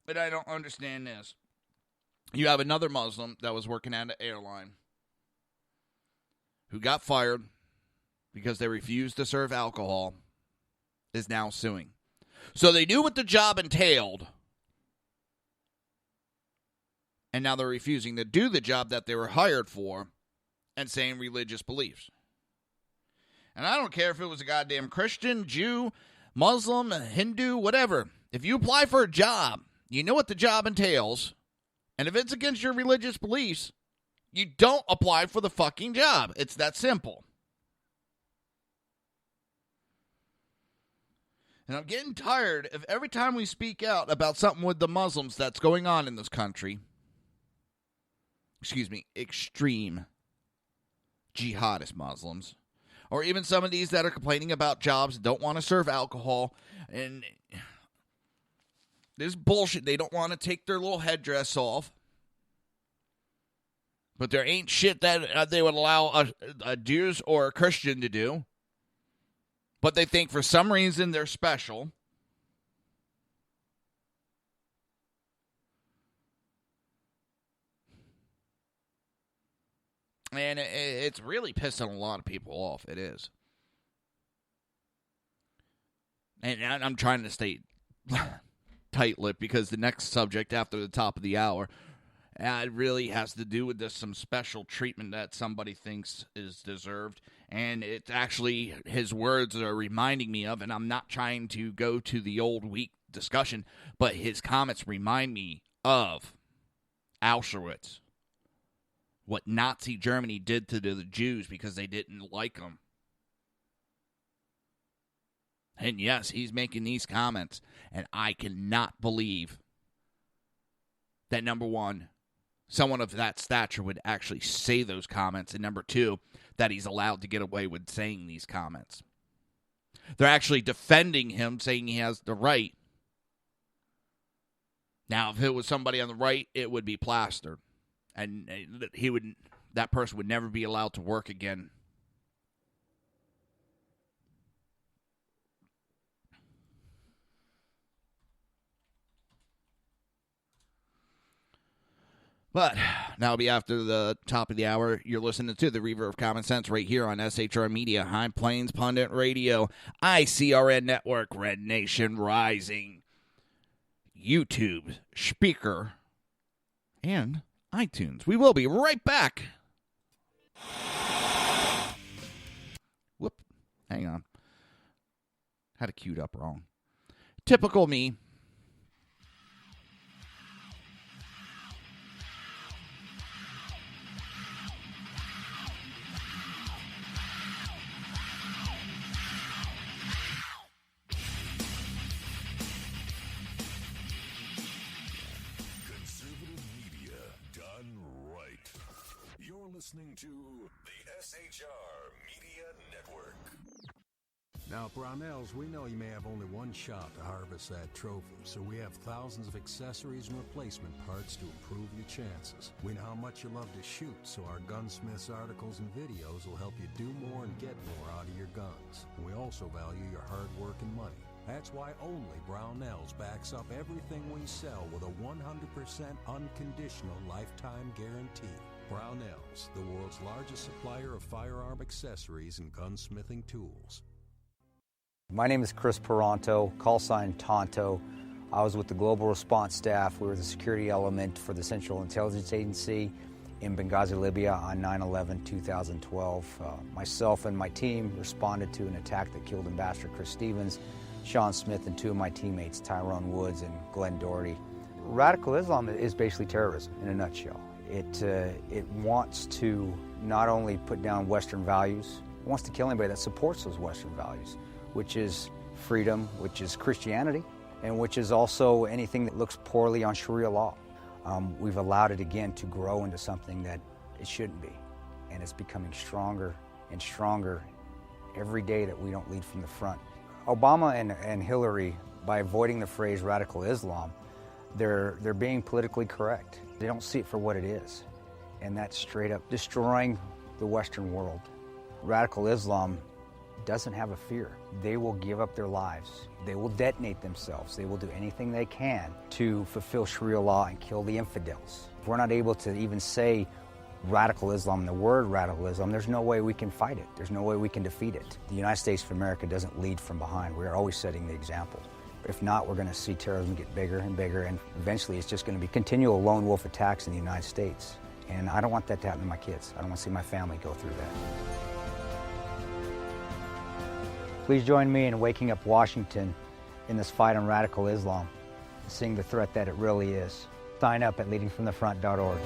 But I don't understand this. You have another Muslim that was working at an airline who got fired because they refused to serve alcohol, is now suing. So they knew what the job entailed, and now they're refusing to do the job that they were hired for and saying religious beliefs. And I don't care if it was a goddamn Christian, Jew, Muslim, Hindu, whatever. If you apply for a job, you know what the job entails, and if it's against your religious beliefs, you don't apply for the fucking job. It's that simple. And I'm getting tired of every time we speak out about something with the Muslims that's going on in this country. Extreme jihadist Muslims. Or even some of these that are complaining about jobs, don't want to serve alcohol, and this bullshit. They don't want to take their little headdress off. But there ain't shit that they would allow a Jews or a Christian to do. But they think for some reason they're special. And it's really pissing a lot of people off. It is. And I'm trying to stay tight-lipped because the next subject after the top of the hour, it really has to do with some special treatment that somebody thinks is deserved. And it's actually his words are reminding me of, and I'm not trying to go to the old weak discussion, but his comments remind me of Auschwitz. What Nazi Germany did to the Jews because they didn't like them. And yes, he's making these comments, and I cannot believe that, number one, someone of that stature would actually say those comments, and number two, that he's allowed to get away with saying these comments. They're actually defending him, saying he has the right. Now, if it was somebody on the right, it would be plastered. And that person would never be allowed to work again. But that'll be after the top of the hour. You're listening to the Reaver of Common Sense right here on SHR Media, High Plains Pundit Radio, ICRN Network, Red Nation Rising, YouTube, Speaker, and iTunes. We will be right back. Whoop. Hang on. Had it queued up wrong. Typical me. Listening to the SHR Media Network. Now, Brownells, we know you may have only one shot to harvest that trophy, so we have thousands of accessories and replacement parts to improve your chances. We know how much you love to shoot, so our Gunsmiths articles and videos will help you do more and get more out of your guns. And we also value your hard work and money. That's why only Brownells backs up everything we sell with a 100% unconditional lifetime guarantee. Brownells, the world's largest supplier of firearm accessories and gunsmithing tools. My name is Chris Peranto, call sign Tonto. I was with the Global Response Staff. We were the security element for the Central Intelligence Agency in Benghazi, Libya on 9/11/2012. Myself and my team responded to an attack that killed Ambassador Chris Stevens, Sean Smith, and two of my teammates, Tyrone Woods and Glenn Doherty. Radical Islam is basically terrorism in a nutshell. It wants to not only put down Western values, it wants to kill anybody that supports those Western values, which is freedom, which is Christianity, and which is also anything that looks poorly on Sharia law. We've allowed it again to grow into something that it shouldn't be, and it's becoming stronger and stronger every day that we don't lead from the front. Obama and Hillary, by avoiding the phrase radical Islam, they're being politically correct. They don't see it for what it is, and that's straight up destroying the Western world. Radical Islam doesn't have a fear. They will give up their lives. They will detonate themselves. They will do anything they can to fulfill Sharia law and kill the infidels. If we're not able to even say radical Islam, the word radical Islam, there's no way we can fight it. There's no way we can defeat it. The United States of America doesn't lead from behind. We're always setting the example. If not, we're going to see terrorism get bigger and bigger, and eventually it's just going to be continual lone wolf attacks in the United States. And I don't want that to happen to my kids. I don't want to see my family go through that. Please join me in waking up Washington in this fight on radical Islam, seeing the threat that it really is. Sign up at leadingfromthefront.org.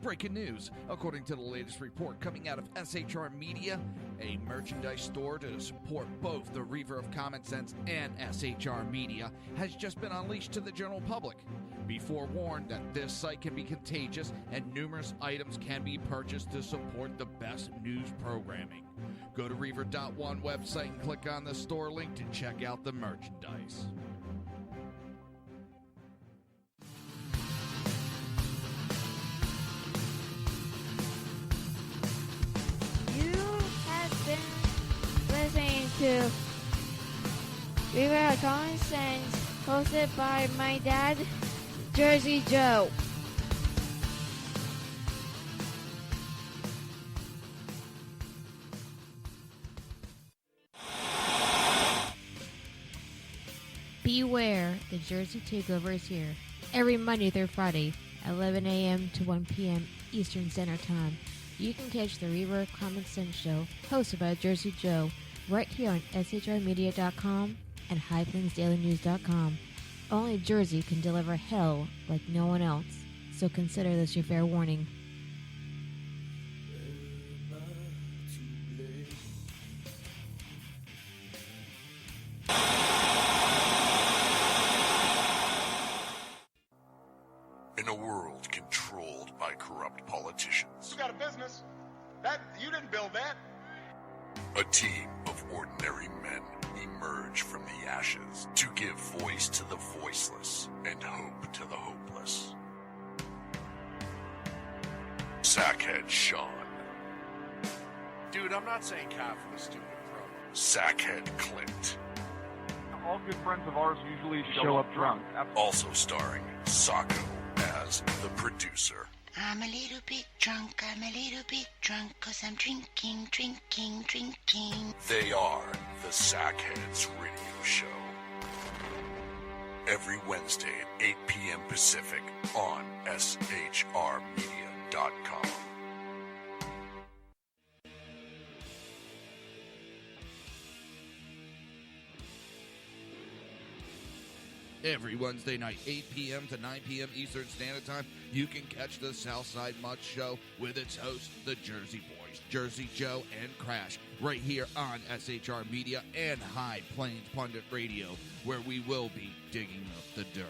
Breaking news. According to the latest report coming out of SHR Media, a merchandise store to support both the Reaver of Common Sense and SHR Media has just been unleashed to the general public. Be forewarned that this site can be contagious and numerous items can be purchased to support the best news programming. Go to Reaver.one website and click on the store link to check out the merchandise. Listening to Reaver of Common Sense, hosted by my dad, Jersey Joe. Beware, the Jersey Takeover is here. Every Monday through Friday, 11 a.m. to 1 p.m. Eastern Standard Time. You can catch the Reaver of Common Sense show, hosted by Jersey Joe, right here on shrmedia.com and highplainsdailynews.com. Only Jersey can deliver hell like no one else, so consider this your fair warning. In a world controlled by corrupt politicians, You got a business. That you didn't build that. a team of ordinary men emerge from the ashes to give voice to the voiceless and hope to the hopeless. Sackhead Sean. Dude, I'm not saying cow for the stupid pro. Sackhead Clint. All good friends of ours usually show up drunk. Also starring Sacco as the producer. I'm a little bit drunk, 'cause I'm drinking. They are the Sackheads Radio Show. Every Wednesday at 8 p.m. Pacific on shrmedia.com. Every Wednesday night, 8 p.m. to 9 p.m. Eastern Standard Time, you can catch the Southside Mutt Show with its hosts, the Jersey Boys, Jersey Joe and Crash, right here on SHR Media and High Plains Pundit Radio, where we will be digging up the dirt.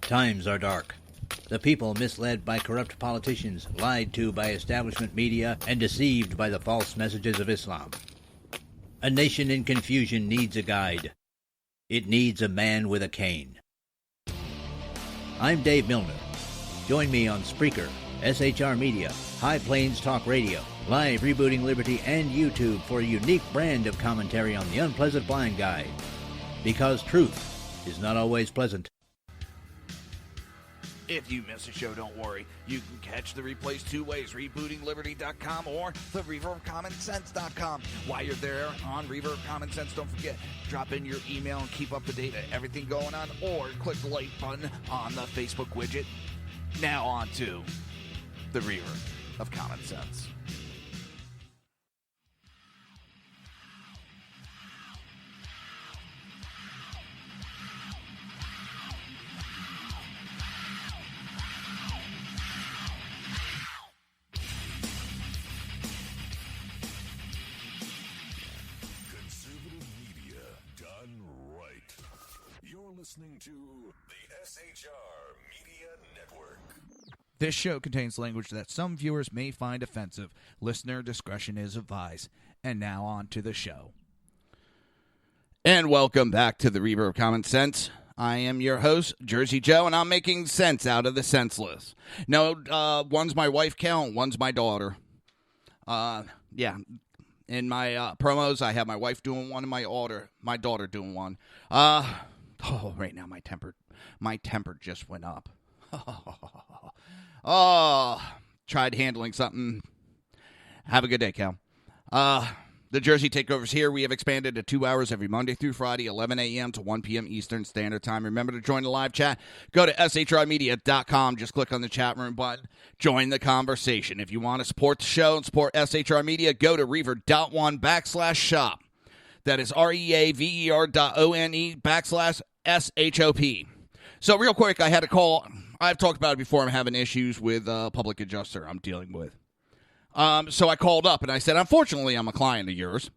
Times are dark. The people misled by corrupt politicians, lied to by establishment media, and deceived by the false messages of Islam. A nation in confusion needs a guide. It needs a man with a cane. I'm Dave Milner. Join me on Spreaker, SHR Media, High Plains Talk Radio, Live Rebooting Liberty, and YouTube for a unique brand of commentary on the Unpleasant Blind Guide. Because truth is not always pleasant. If you miss a show, don't worry. You can catch the replays two ways, rebootingliberty.com or the Reaver of Common Sense.com. While you're there on Reaver of Common Sense, don't forget, drop in your email and keep up to date on everything going on, or click the like button on the Facebook widget. Now on to the Reaver of Common Sense. Listening to the SHR Media Network. This show contains language that some viewers may find offensive. Listener discretion is advised. And now on to the show. And welcome back to the Reaver of Common Sense. I am your host, Jersey Joe, and I'm making sense out of the senseless. No, one's my wife, Cal, one's my daughter. Yeah. In my promos, I have my wife doing one and my daughter doing one. Oh, right now my temper just went up. Oh, tried handling something. Have a good day, Cal. The Jersey Takeover's here. We have expanded to 2 hours every Monday through Friday, 11 a.m. to 1 p.m. Eastern Standard Time. Remember to join the live chat. Go to shrmedia.com. Just click on the chat room button. Join the conversation. If you want to support the show and support SHR Media, go to reaver.one/shop. That is reaver.one/SHOP. So real quick, I had a call. I've talked about it before. I'm having issues with a public adjuster I'm dealing with. So I called up and I said, unfortunately, I'm a client of yours.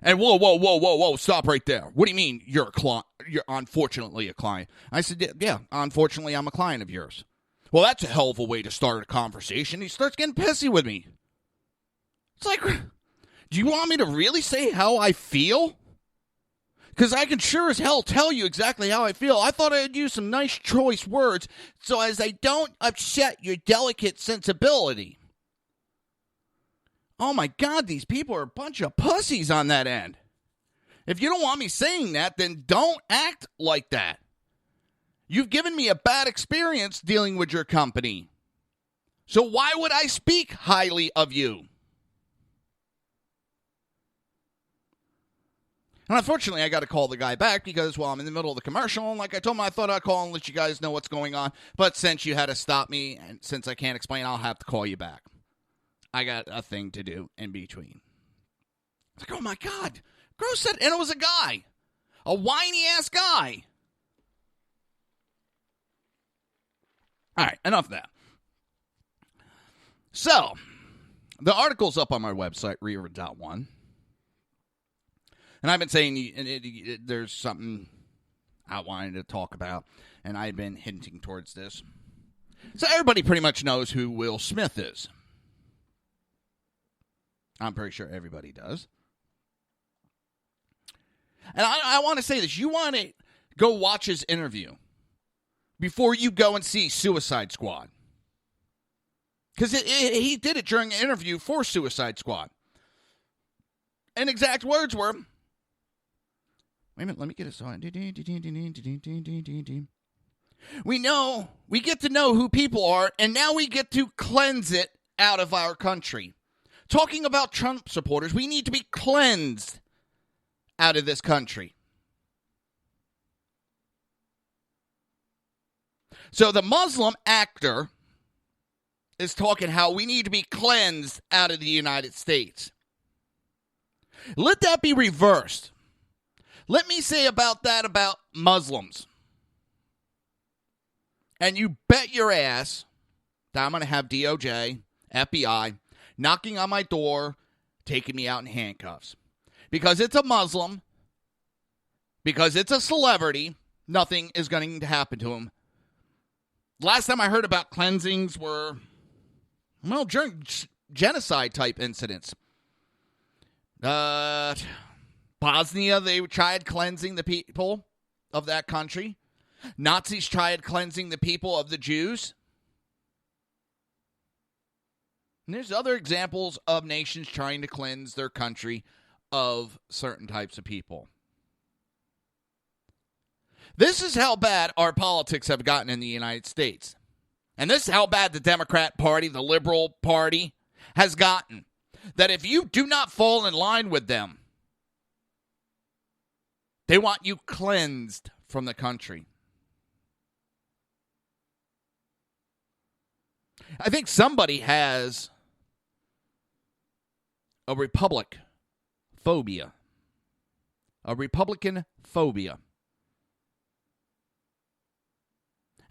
And whoa, stop right there. What do you mean you're a client? You're unfortunately a client. I said, yeah, unfortunately, I'm a client of yours. Well, that's a hell of a way to start a conversation. He starts getting pissy with me. It's like, do you want me to really say how I feel? Because I can sure as hell tell you exactly how I feel. I thought I'd use some nice choice words so as I don't upset your delicate sensibility. Oh my God, these people are a bunch of pussies on that end. If you don't want me saying that, then don't act like that. You've given me a bad experience dealing with your company. So why would I speak highly of you? And unfortunately, I got to call the guy back because, well, I'm in the middle of the commercial. And like I told him, I thought I'd call and let you guys know what's going on. But since you had to stop me, and since I can't explain, I'll have to call you back. I got a thing to do in between. It's like, oh my God. Gross said, and it was a guy. A whiny-ass guy. All right, enough of that. So, the article's up on my website, Reaver.one. And I've been saying there's something I wanted to talk about, and I've been hinting towards this. So everybody pretty much knows who Will Smith is. I'm pretty sure everybody does. And I want to say this. You want to go watch his interview before you go and see Suicide Squad. Because he did it during an interview for Suicide Squad. And exact words were... Wait a minute, let me get it started. We get to know who people are, and now we get to cleanse it out of our country. Talking about Trump supporters, we need to be cleansed out of this country. So the Muslim actor is talking how we need to be cleansed out of the United States. Let that be reversed. Let me say about that about Muslims. And you bet your ass that I'm going to have DOJ, FBI, knocking on my door, taking me out in handcuffs. Because it's a Muslim, because it's a celebrity, nothing is going to happen to him. Last time I heard about cleansings were, well, during genocide-type incidents. Bosnia, they tried cleansing the people. of that country. Nazis tried cleansing the people of the Jews. And there's other examples of nations trying to cleanse their country of certain types of people. This is how bad our politics have gotten in the United States. And this is how bad the Democrat Party, the Liberal Party, has gotten. That if you do not fall in line with them, they want you cleansed from the country. I think somebody has a republic phobia. A Republican phobia.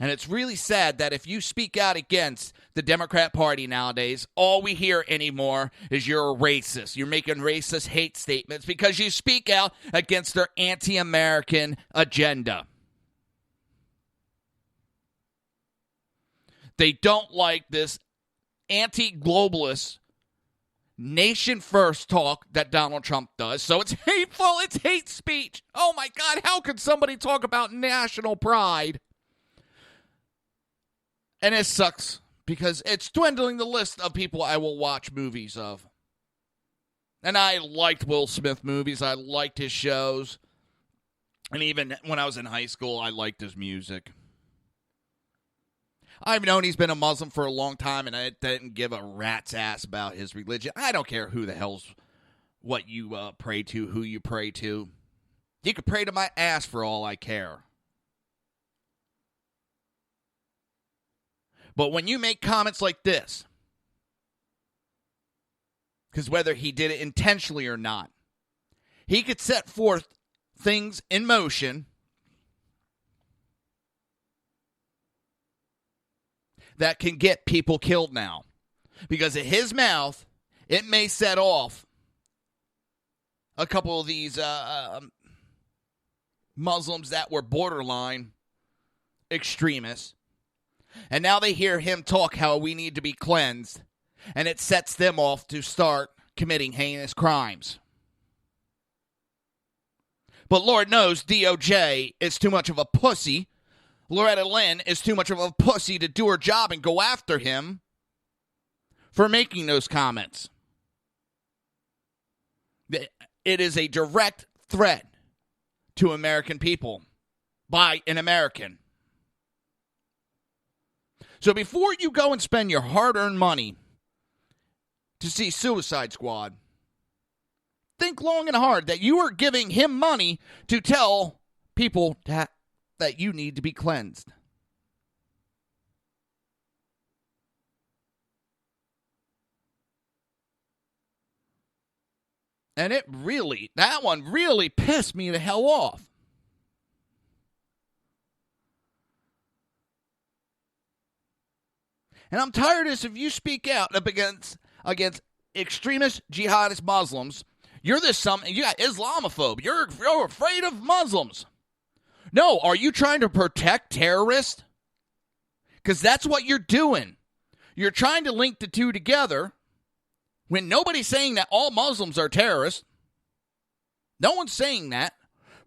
And it's really sad that if you speak out against the Democrat Party nowadays, all we hear anymore is you're a racist. You're making racist hate statements because you speak out against their anti-American agenda. They don't like this anti-globalist nation-first talk that Donald Trump does. So it's hateful. It's hate speech. Oh, my God. How could somebody talk about national pride? And it sucks because it's dwindling the list of people I will watch movies of. And I liked Will Smith movies. I liked his shows. And even when I was in high school, I liked his music. I've known he's been a Muslim for a long time, and I didn't give a rat's ass about his religion. I don't care who the hell's what you pray to, who you pray to. You could pray to my ass for all I care. But when you make comments like this, because whether he did it intentionally or not, he could set forth things in motion that can get people killed now. Because of his mouth, it may set off a couple of these Muslims that were borderline extremists. And now they hear him talk how we need to be cleansed. And it sets them off to start committing heinous crimes. But Lord knows DOJ is too much of a pussy. Loretta Lynn is too much of a pussy to do her job and go after him for making those comments. It is a direct threat to American people by an American. So before you go and spend your hard-earned money to see Suicide Squad, think long and hard that you are giving him money to tell people that you need to be cleansed. And that one really pissed me the hell off. And I'm tired of this. If you speak out up against extremist jihadist Muslims, you got Islamophobe. You're afraid of Muslims. No, are you trying to protect terrorists? Because that's what you're doing. You're trying to link the two together when nobody's saying that all Muslims are terrorists. No one's saying that.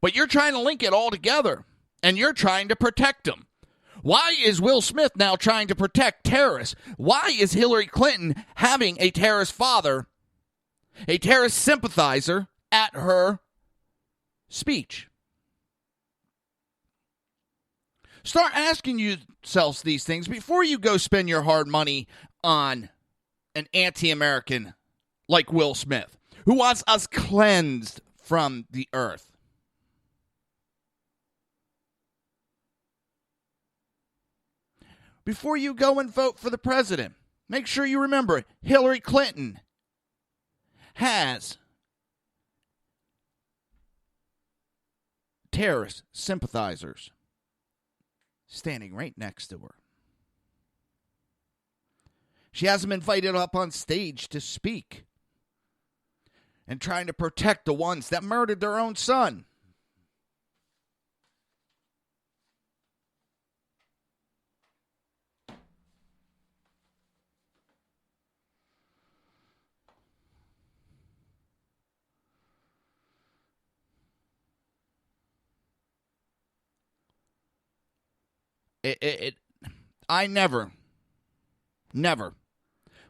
But you're trying to link it all together. And you're trying to protect them. Why is Will Smith now trying to protect terrorists? Why is Hillary Clinton having a terrorist father, a terrorist sympathizer, at her speech? Start asking yourselves these things before you go spend your hard money on an anti-American like Will Smith, who wants us cleansed from the earth. Before you go and vote for the president, make sure you remember Hillary Clinton has terrorist sympathizers standing right next to her. She has them invited up on stage to speak and trying to protect the ones that murdered their own son. I never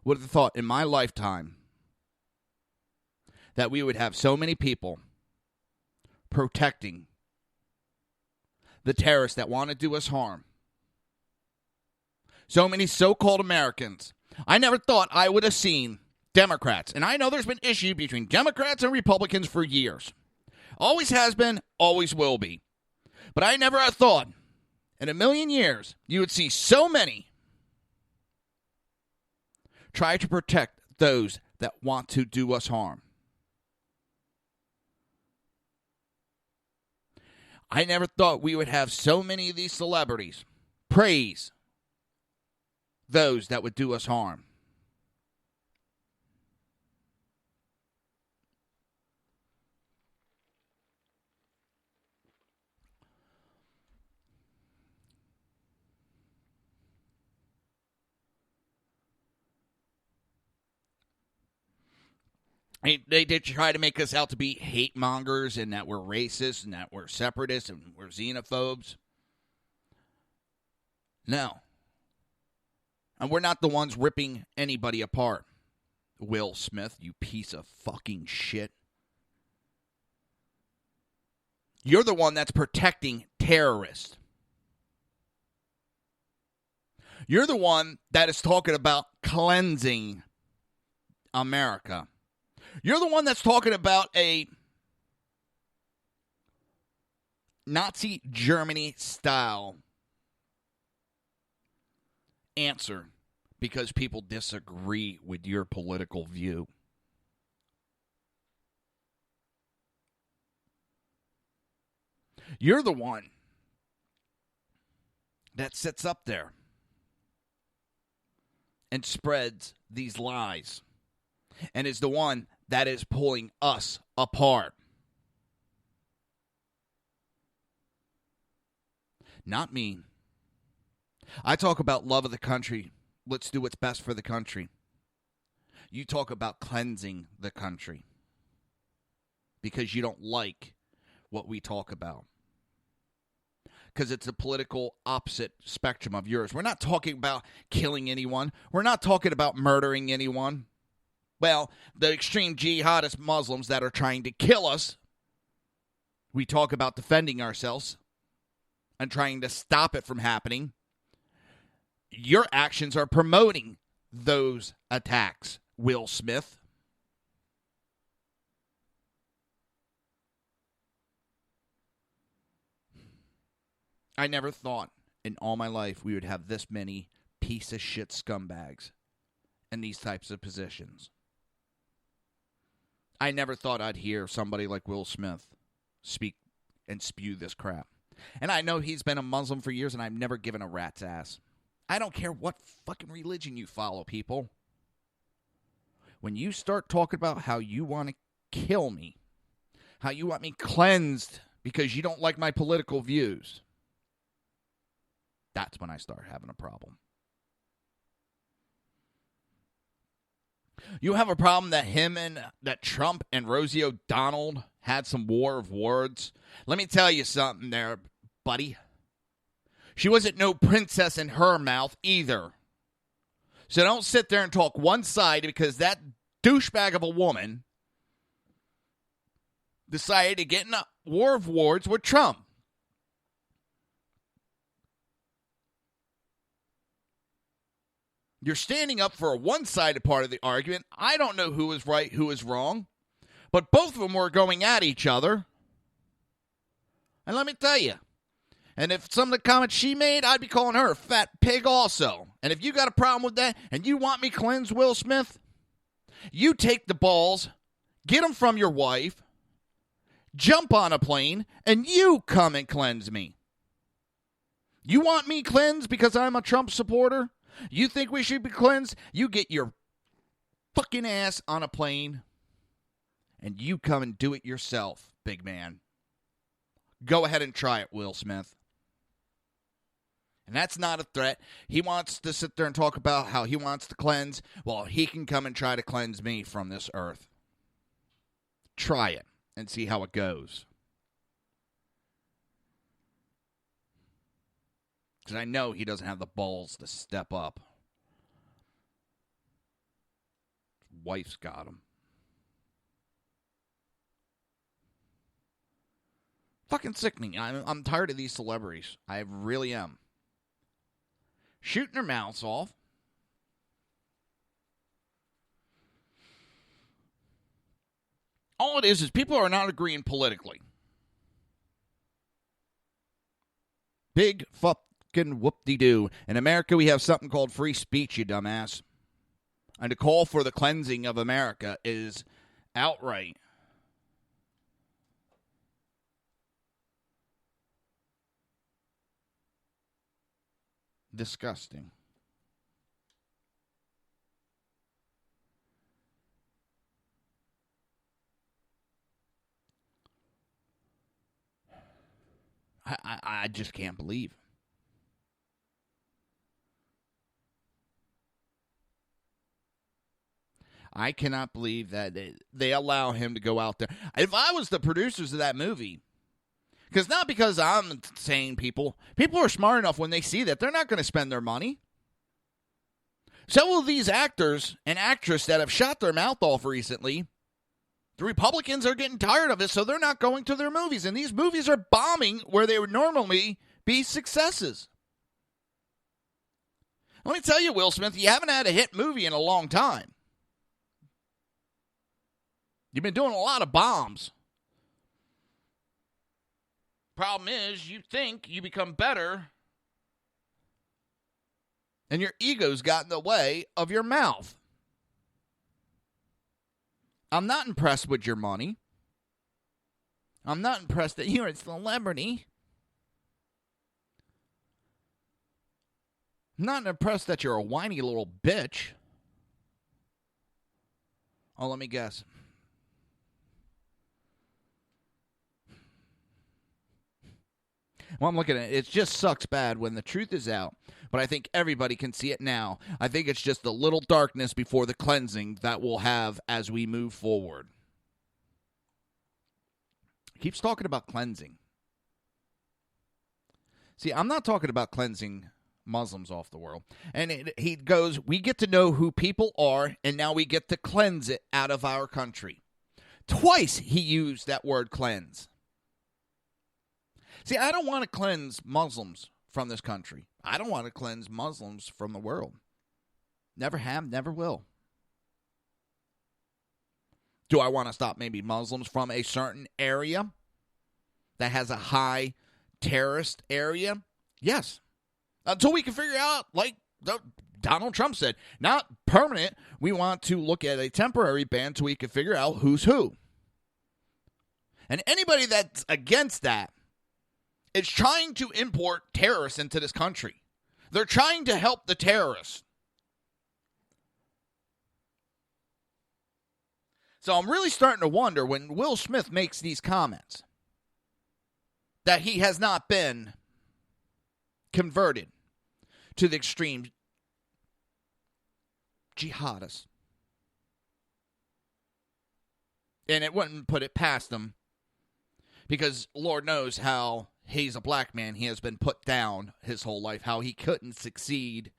would have thought in my lifetime that we would have so many people protecting the terrorists that want to do us harm. So many so-called Americans. I never thought I would have seen Democrats. And I know there's been issues between Democrats and Republicans for years. Always has been, always will be. But I never thought in a million years you would see so many try to protect those that want to do us harm. I never thought we would have so many of these celebrities praise those that would do us harm. They did try to make us out to be hate mongers and that we're racist and that we're separatists and we're xenophobes. No. And we're not the ones ripping anybody apart. Will Smith, you piece of fucking shit. You're the one that's protecting terrorists. You're the one that is talking about cleansing America. You're the one that's talking about a Nazi Germany style answer because people disagree with your political view. You're the one that sits up there and spreads these lies and is the one that is pulling us apart. Not me. I talk about love of the country. Let's do what's best for the country. You talk about cleansing the country because you don't like what we talk about. Because it's a political opposite spectrum of yours. We're not talking about killing anyone. We're not talking about murdering anyone. Well, the extreme jihadist Muslims that are trying to kill us, we talk about defending ourselves and trying to stop it from happening. Your actions are promoting those attacks, Will Smith. I never thought in all my life we would have this many piece of shit scumbags in these types of positions. I never thought I'd hear somebody like Will Smith speak and spew this crap. And I know he's been a Muslim for years, and I've never given a rat's ass. I don't care what fucking religion you follow, people. When you start talking about how you want to kill me, how you want me cleansed because you don't like my political views, that's when I start having a problem. You have a problem that Trump and Rosie O'Donnell had some war of words. Let me tell you something there, buddy. She wasn't no princess in her mouth either. So don't sit there and talk one side because that douchebag of a woman decided to get in a war of words with Trump. You're standing up for a one-sided part of the argument. I don't know who is right, who is wrong. But both of them were going at each other. And let me tell you, and if some of the comments she made, I'd be calling her a fat pig also. And if you got a problem with that and you want me cleanse Will Smith, you take the balls, get them from your wife, jump on a plane, and you come and cleanse me. You want me cleansed because I'm a Trump supporter? You think we should be cleansed? You get your fucking ass on a plane and you come and do it yourself, big man. Go ahead and try it, Will Smith. And that's not a threat. He wants to sit there and talk about how he wants to cleanse. Well, he can come and try to cleanse me from this earth. Try it and see how it goes. Because I know he doesn't have the balls to step up. His wife's got him. Fucking sickening. I'm tired of these celebrities. I really am. Shooting their mouths off. All it is people are not agreeing politically. Big fucking whoop-de-doo. In America, we have something called free speech, you dumbass. And to call for the cleansing of America is outright disgusting. I just can't believe. I cannot believe that they allow him to go out there. If I was the producers of that movie, because I'm saying people are smart enough when they see that they're not going to spend their money. Several of these actors and actresses that have shot their mouth off recently, the Republicans are getting tired of it, so they're not going to their movies. And these movies are bombing where they would normally be successes. Let me tell you, Will Smith, you haven't had a hit movie in a long time. You've been doing a lot of bombs. Problem is, you think you become better, and your ego's got in the way of your mouth. I'm not impressed with your money. I'm not impressed that you're a celebrity. I'm not impressed that you're a whiny little bitch. Oh, let me guess. Well, I'm looking at it. It just sucks bad when the truth is out. But I think everybody can see it now. I think it's just a little darkness before the cleansing that we'll have as we move forward. He keeps talking about cleansing. See, I'm not talking about cleansing Muslims off the world. And he goes, we get to know who people are, and now we get to cleanse it out of our country. Twice he used that word cleanse. See, I don't want to cleanse Muslims from this country. I don't want to cleanse Muslims from the world. Never have, never will. Do I want to stop maybe Muslims from a certain area that has a high terrorist area? Yes. Until we can figure out, like Donald Trump said, not permanent. We want to look at a temporary ban so we can figure out who's who. And anybody that's against that is trying to import terrorists into this country. They're trying to help the terrorists. So I'm really starting to wonder when Will Smith makes these comments that he has not been converted to the extreme jihadists. And it wouldn't put it past him because Lord knows how he's a black man. He has been put down his whole life, how he couldn't succeed.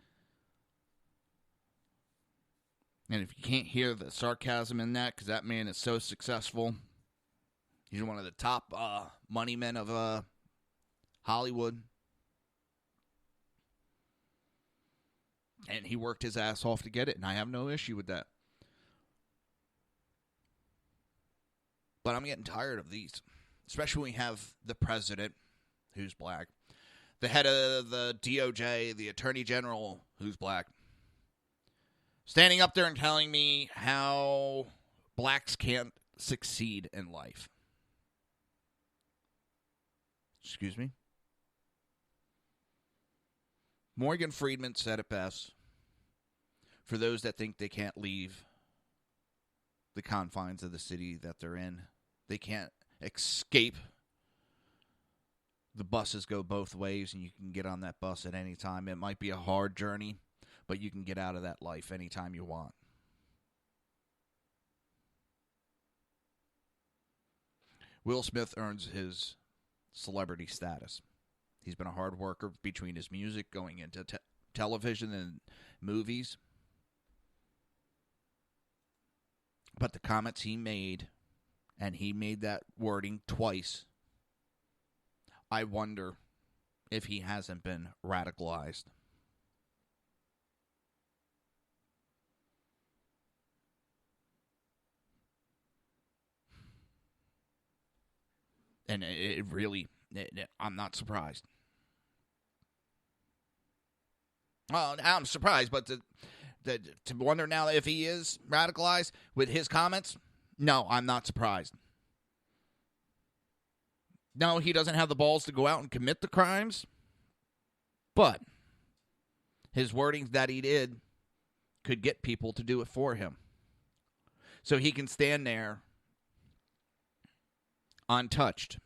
And if you can't hear the sarcasm in that, because that man is so successful, he's one of the top money men of Hollywood. And he worked his ass off to get it, and I have no issue with that. But I'm getting tired of these, especially when we have the president, who's black, the head of the DOJ, the Attorney General, who's black, standing up there and telling me how blacks can't succeed in life. Excuse me? Morgan Freeman said it best. For those that think they can't leave the confines of the city that they're in, they can't escape. The buses go both ways, and you can get on that bus at any time. It might be a hard journey, but you can get out of that life anytime you want. Will Smith earns his celebrity status. He's been a hard worker between his music, going into television and movies. But the comments he made, and he made that wording twice, I wonder if he hasn't been radicalized. And it really, I'm not surprised. Well, I'm surprised, but to wonder now if he is radicalized with his comments, no, I'm not surprised. No, he doesn't have the balls to go out and commit the crimes, but his wordings that he did could get people to do it for him. So he can stand there untouched.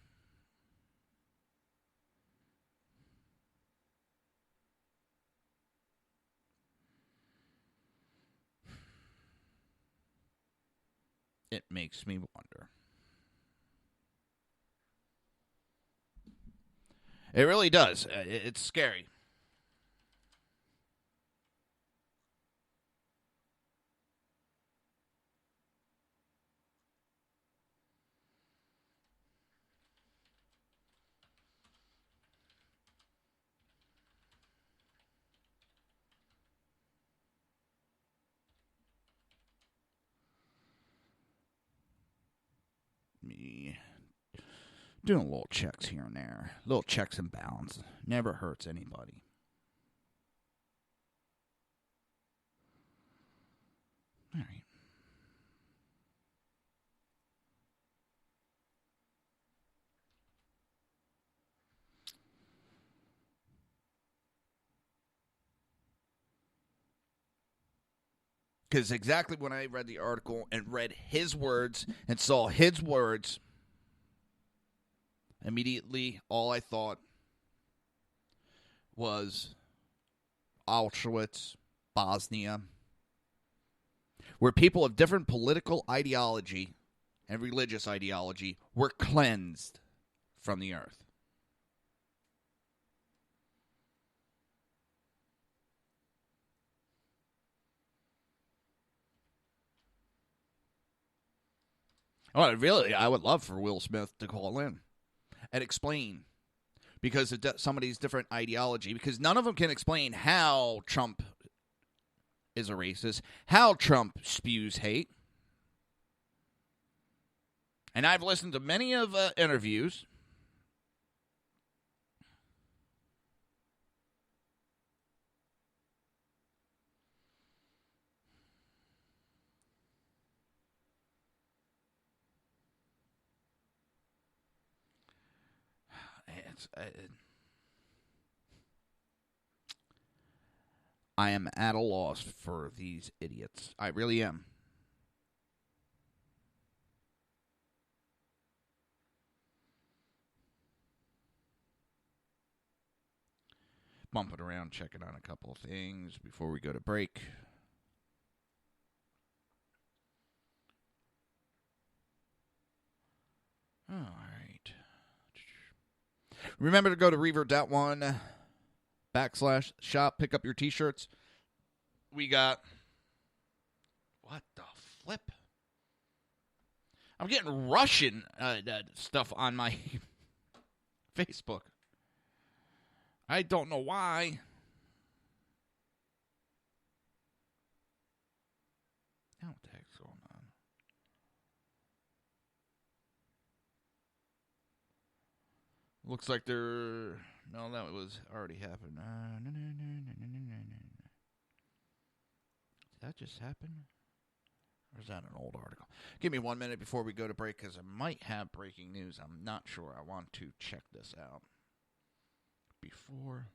It makes me wonder. It really does. It's scary. Me doing little checks here and there. Little checks and balances. Never hurts anybody. All right. Because exactly when I read the article and read his words and saw his words, immediately all I thought was Auschwitz, Bosnia, where people of different political ideology and religious ideology were cleansed from the earth. Well, really, I would love for Will Smith to call in and explain, because of somebody's different ideology, because none of them can explain how Trump is a racist, how Trump spews hate. And I've listened to many of interviews. I am at a loss for these idiots. I really am. Bumping around, checking on a couple of things before we go to break. All right. Remember to go to reaver.one/shop. Pick up your t-shirts. We got... What the flip? I'm getting Russian stuff on my Facebook. I don't know why. What the heck's going on? Looks like they're... No, that was already happened. Did that just happen? Or is that an old article? Give me 1 minute before we go to break, because I might have breaking news. I'm not sure. I want to check this out before.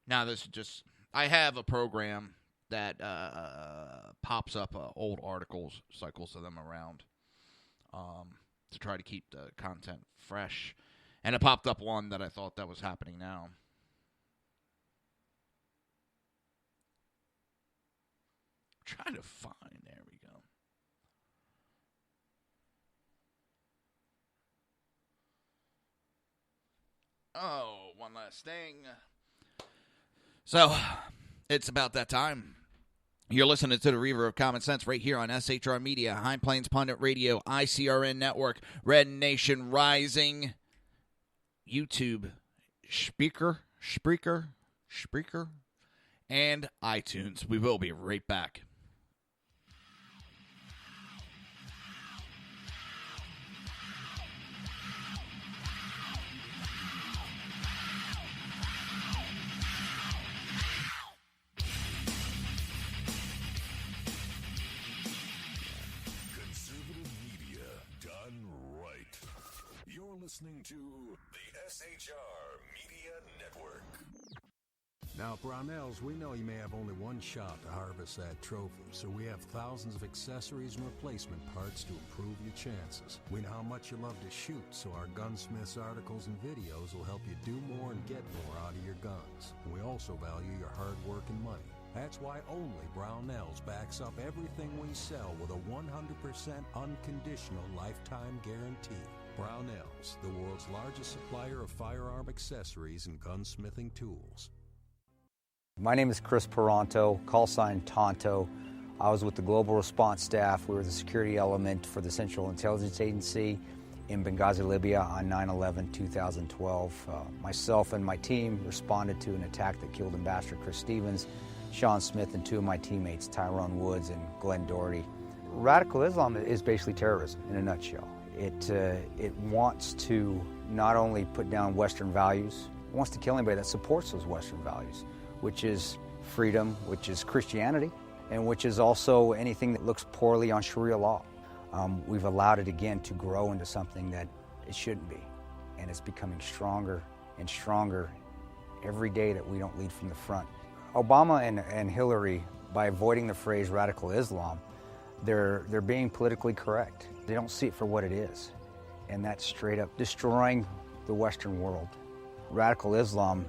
Now, this is just... I have a program that pops up old articles, cycles of them around, to try to keep the content fresh. And it popped up one that I thought that was happening now. I'm trying to find, there we go. Oh, one last thing. So, it's about that time. You're listening to the Reaver of Common Sense right here on SHR Media, High Plains Pundit Radio, ICRN Network, Red Nation Rising, YouTube, Spreaker, and iTunes. We will be right back. Listening to the SHR Media Network. Now, Brownells, we know you may have only one shot to harvest that trophy, so we have thousands of accessories and replacement parts to improve your chances. We know how much you love to shoot, so our gunsmiths articles and videos will help you do more and get more out of your guns. We also value your hard work and money. That's why only Brownells backs up everything we sell with a 100% unconditional lifetime guarantee. Brownells, the world's largest supplier of firearm accessories and gunsmithing tools. My name is Chris Peranto, call sign Tonto. I was with the Global Response Staff. We were the security element for the Central Intelligence Agency in Benghazi, Libya on 9/11/2012. Myself and my team responded to an attack that killed Ambassador Chris Stevens, Sean Smith, and two of my teammates, Tyrone Woods and Glenn Doherty. Radical Islam is basically terrorism in a nutshell. It wants to not only put down Western values, it wants to kill anybody that supports those Western values, which is freedom, which is Christianity, and which is also anything that looks poorly on Sharia law. We've allowed it again to grow into something that it shouldn't be, and it's becoming stronger and stronger every day that we don't lead from the front. Obama and Hillary, by avoiding the phrase radical Islam, they're being politically correct. They don't see it for what it is, and that's straight up destroying the Western world. Radical Islam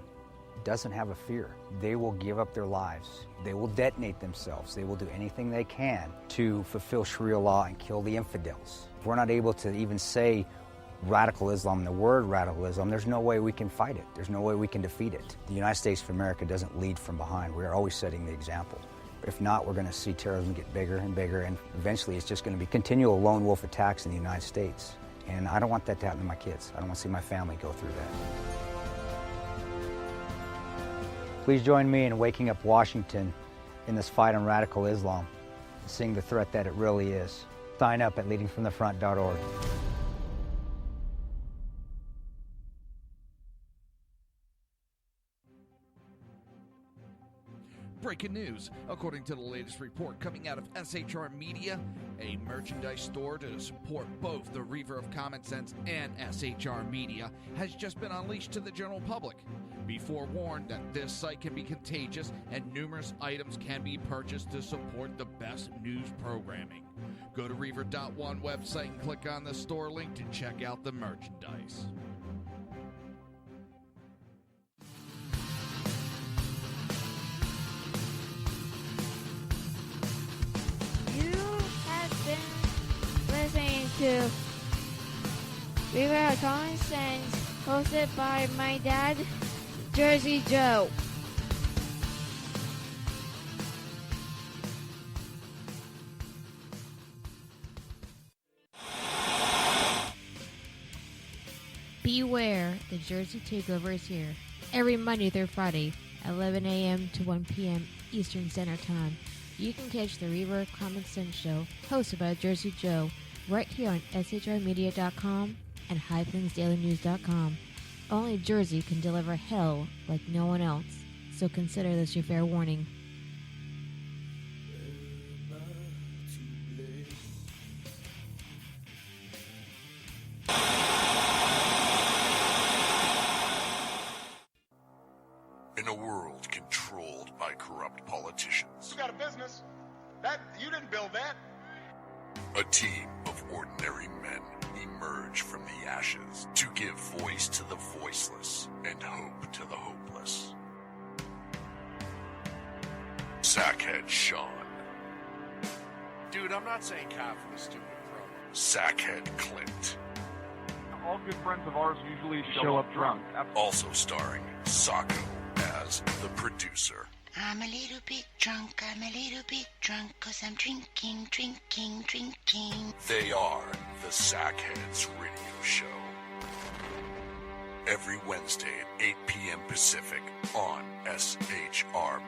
doesn't have a fear. They will give up their lives. They will detonate themselves. They will do anything they can to fulfill Sharia law and kill the infidels. If we're not able to even say radical Islam, the word radical Islam, there's no way we can fight it. There's no way we can defeat it. The United States of America doesn't lead from behind. We are always setting the example. If not, we're going to see terrorism get bigger and bigger, and eventually it's just going to be continual lone wolf attacks in the United States. And I don't want that to happen to my kids. I don't want to see my family go through that. Please join me in waking up Washington in this fight on radical Islam, seeing the threat that it really is. Sign up at leadingfromthefront.org. Breaking news. According to the latest report coming out of SHR Media, a merchandise store to support both the Reaver of Common Sense and SHR Media has just been unleashed to the general public. Be forewarned that this site can be contagious and numerous items can be purchased to support the best news programming. Go to Reaver.one website and click on the store link to check out the merchandise. Listening to Reaver of Common Sense, hosted by my dad, Jersey Joe. Beware, the Jersey Takeover is here. Every Monday through Friday, 11 a.m. to 1 p.m. Eastern Standard Time. You can catch the Reaver of Common Sense show, hosted by Jersey Joe, right here on shrmedia.com and highplainsdailynews.com. Only Jersey can deliver hell like no one else, so consider this your fair warning. In a world controlled by corrupt politicians, You got a business. You didn't build that. a team of ordinary men emerge from the ashes to give voice to the voiceless and hope to the hopeless. Sackhead Sean, Dude, I'm not saying cop for the stupid program. Sackhead Clint, all good friends of ours usually show up drunk. Also starring Sacco as the producer. I'm a little bit drunk, I'm a little bit drunk, 'cause I'm drinking, drinking, drinking. They are the Sackheads Radio Show. Every Wednesday at 8 p.m. Pacific on shrmedia.com.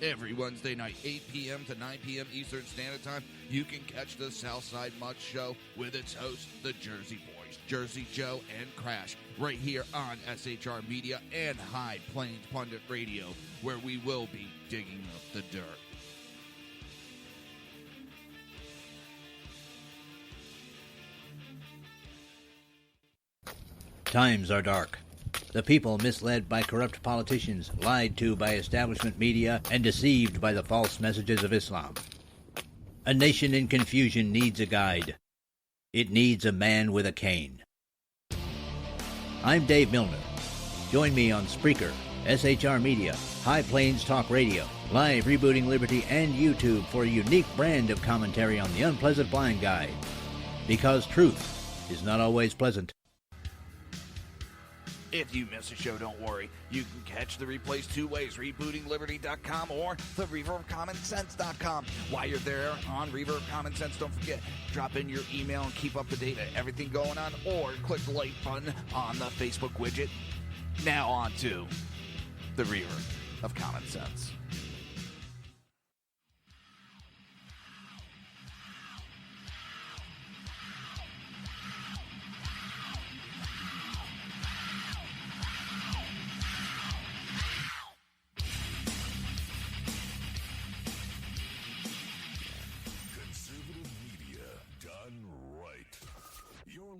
Every Wednesday night, 8 p.m. to 9 p.m. Eastern Standard Time, you can catch the Southside Mutt Show with its hosts, the Jersey Boys, Jersey Joe and Crash, right here on SHR Media and High Plains Pundit Radio, where we will be digging up the dirt. Times are dark. The people misled by corrupt politicians, lied to by establishment media, and deceived by the false messages of Islam. A nation in confusion needs a guide. It needs a man with a cane. I'm Dave Milner. Join me on Spreaker, SHR Media, High Plains Talk Radio, Live Rebooting Liberty, and YouTube for a unique brand of commentary on the unpleasant blind guide. Because truth is not always pleasant. If you miss a show, don't worry. You can catch the replays two ways, rebootingliberty.com or the reaverofcommonsense.com. While you're there on Reaver of Common Sense, don't forget, drop in your email and keep up to date on everything going on, or click the like button on the Facebook widget. Now on to the Reaver of Common Sense.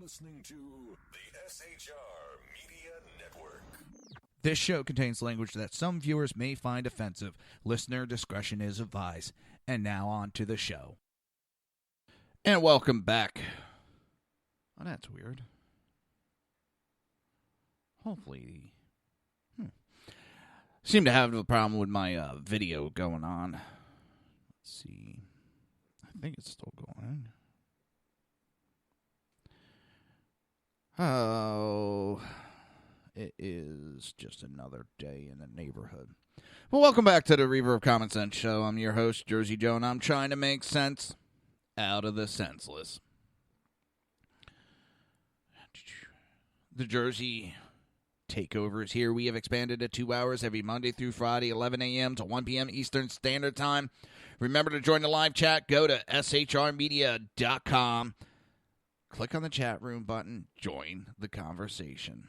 Listening to the SHR Media Network. This show contains language that some viewers may find offensive. Listener discretion is advised. And now on to the show. And welcome back. Oh, that's weird. Hopefully. Seem to have a problem with my video going on. Let's see. I think it's still going. Oh, it is just another day in the neighborhood. Well, welcome back to the Reaver of Common Sense Show. I'm your host, Jersey Joe, and I'm trying to make sense out of the senseless. The Jersey takeover is here. We have expanded to 2 hours every Monday through Friday, 11 a.m. to 1 p.m. Eastern Standard Time. Remember to join the live chat. Go to shrmedia.com. Click on the chat room button. Join the conversation.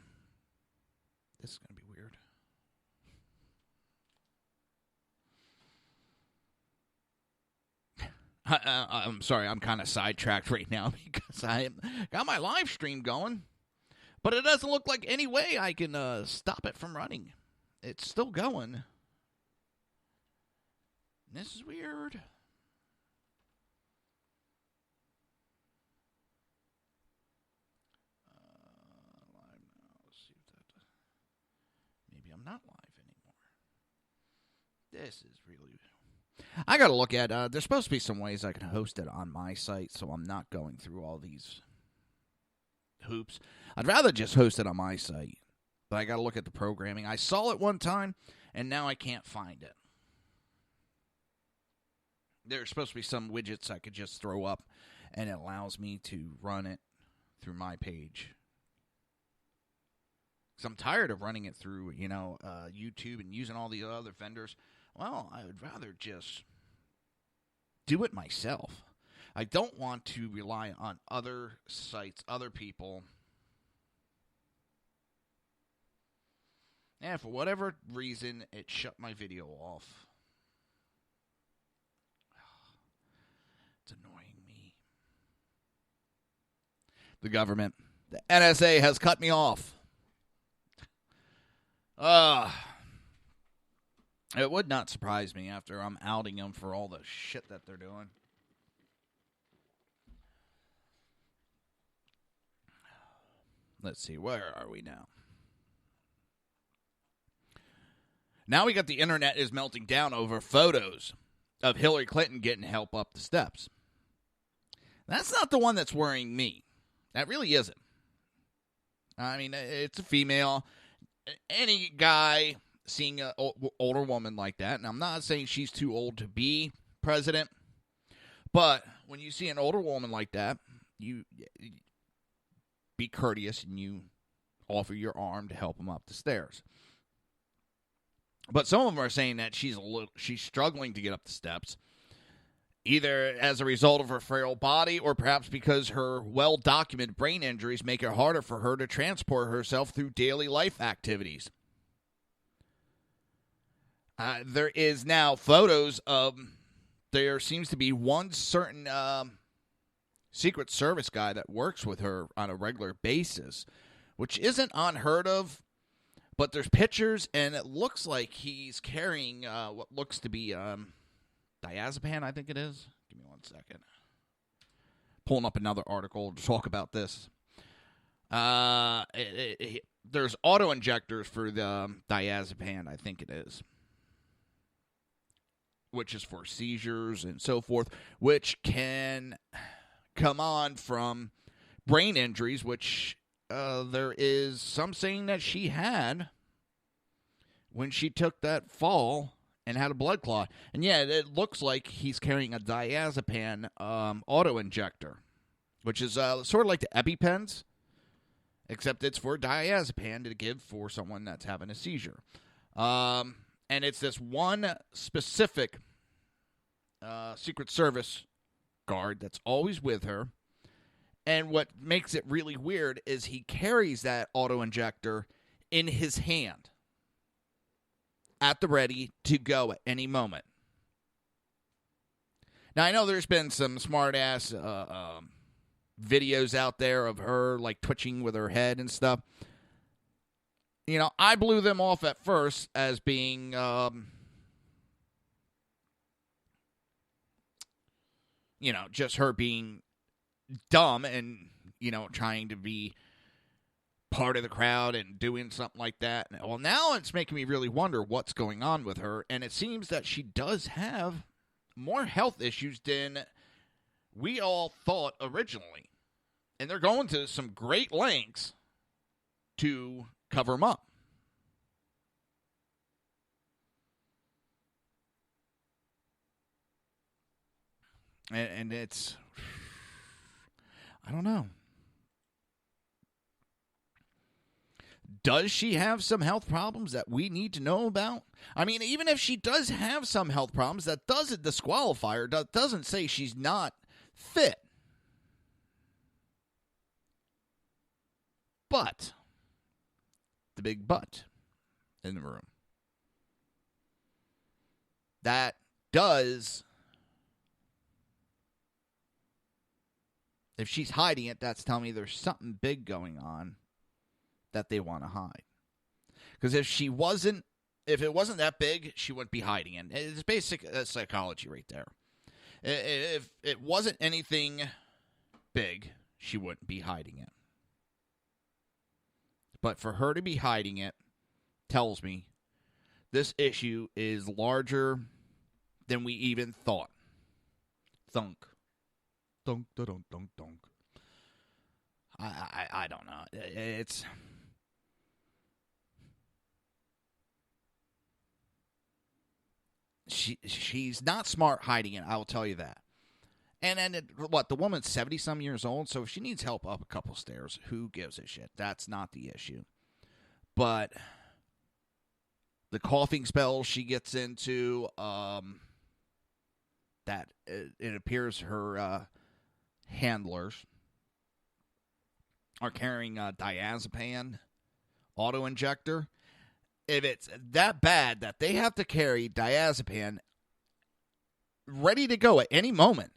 This is going to be weird. I'm sorry. I'm kind of sidetracked right now because I got my live stream going. But it doesn't look like any way I can stop it from running. It's still going. This is weird. I'm not live anymore. This is really... I got to look at... there's supposed to be some ways I can host it on my site, so I'm not going through all these hoops. I'd rather just host it on my site, but I got to look at the programming. I saw it one time, and now I can't find it. There's supposed to be some widgets I could just throw up, and it allows me to run it through my page. I'm tired of running it through, YouTube and using all the other vendors. Well, I would rather just do it myself. I don't want to rely on other sites, other people. And for whatever reason, it shut my video off. It's annoying me. The government, the NSA has cut me off. It would not surprise me after I'm outing them for all the shit that they're doing. Let's see, where are we now? Now we got the internet is melting down over photos of Hillary Clinton getting help up the steps. That's not the one that's worrying me. That really isn't. I mean, it's a female. Any guy seeing an older woman like that, and I'm not saying she's too old to be president, but when you see an older woman like that, you be courteous and you offer your arm to help them up the stairs. But some of them are saying that she's struggling to get up the steps, either as a result of her frail body or perhaps because her well-documented brain injuries make it harder for her to transport herself through daily life activities. There is now photos of, there seems to be one certain Secret Service guy that works with her on a regular basis, which isn't unheard of, but there's pictures, and it looks like he's carrying what looks to be diazepam, I think it is. Give me 1 second. Pulling up another article to talk about this. There's auto-injectors for the diazepam, I think it is, which is for seizures and so forth, which can come on from brain injuries, which there is some saying that she had when she took that fall and had a blood clot. And yeah, it looks like he's carrying a diazepam auto-injector, which is sort of like the EpiPens, except it's for diazepam to give for someone that's having a seizure. And it's this one specific Secret Service guard that's always with her. And what makes it really weird is he carries that auto-injector in his hand at the ready to go at any moment. Now, I know there's been some smart-ass videos out there of her, like, twitching with her head and stuff. You know, I blew them off at first as being, just her being dumb and, trying to be part of the crowd and doing something like that. Well, now it's making me really wonder what's going on with her, and it seems that she does have more health issues than we all thought originally. And they're going to some great lengths to cover them up. And it's, I don't know. Does she have some health problems that we need to know about? I mean, even if she does have some health problems, that doesn't disqualify her. That doesn't say she's not fit. But, the big but in the room, that does, if she's hiding it, that's telling me there's something big going on that they want to hide. Because if it wasn't that big, she wouldn't be hiding it. It's basic psychology right there. If it wasn't anything big, she wouldn't be hiding it. But for her to be hiding it tells me this issue is larger than we even thought. Thunk. Dunk, dunk, dunk, dunk. I don't know. It's... She's not smart hiding it, I will tell you that. And the woman's 70-some years old, so if she needs help up a couple stairs, who gives a shit? That's not the issue. But the coughing spells she gets into, that it appears her handlers are carrying a diazepam auto-injector. If it's that bad that they have to carry diazepam ready to go at any moment,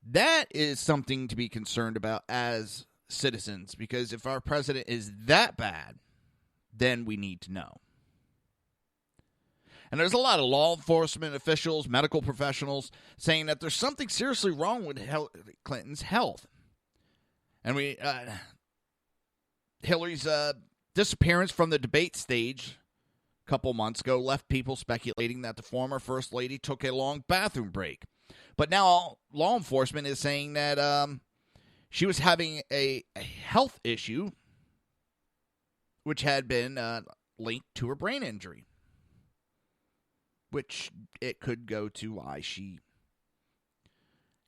that is something to be concerned about as citizens, because if our president is that bad, then we need to know. And there's a lot of law enforcement officials, medical professionals, saying that there's something seriously wrong with Clinton's health. And Hillary's disappearance from the debate stage couple months ago left people speculating that the former First Lady took a long bathroom break. But now law enforcement is saying that she was having a health issue, which had been linked to her brain injury, which it could go to why she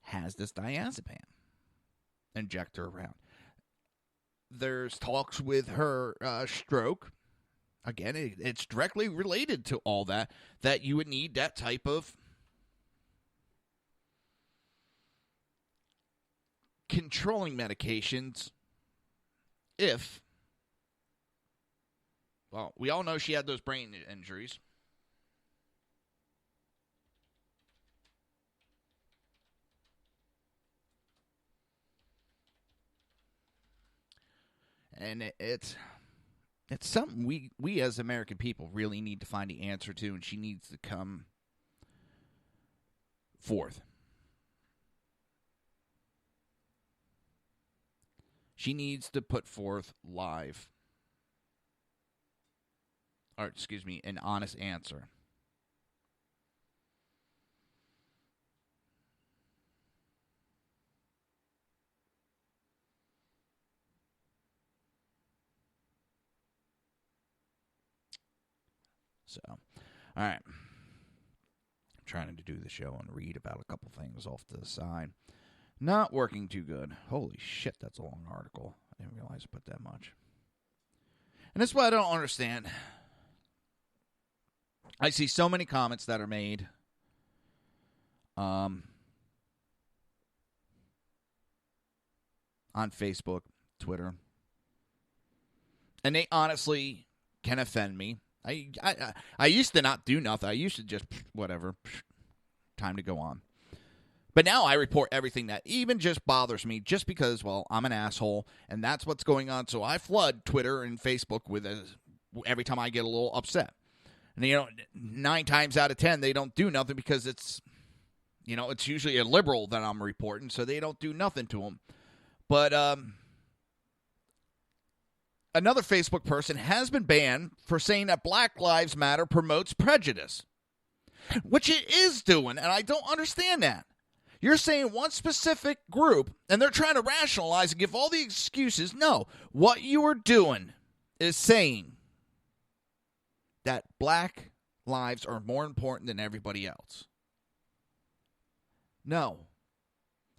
has this diazepam injector around. There's talks with her stroke. Again, it's directly related to all that you would need that type of controlling medications if, well, we all know she had those brain injuries. And it's something we as American people really need to find the answer to, and she needs to come forth. She needs to put forth an honest answer. So, all right. I'm trying to do the show and read about a couple things off to the side. Not working too good. Holy shit, that's a long article. I didn't realize I put that much. And that's what I don't understand. I see so many comments that are made. On Facebook, Twitter. And they honestly can offend me. I used to not do nothing. I used to just, whatever, time to go on. But now I report everything that even just bothers me just because, well, I'm an asshole, and that's what's going on. So I flood Twitter and Facebook with every time I get a little upset. And, 9 times out of 10, they don't do nothing because it's usually a liberal that I'm reporting, so they don't do nothing to them. But another Facebook person has been banned for saying that Black Lives Matter promotes prejudice, which it is doing, and I don't understand that. You're saying one specific group, and they're trying to rationalize and give all the excuses. No, what you are doing is saying that black lives are more important than everybody else. No,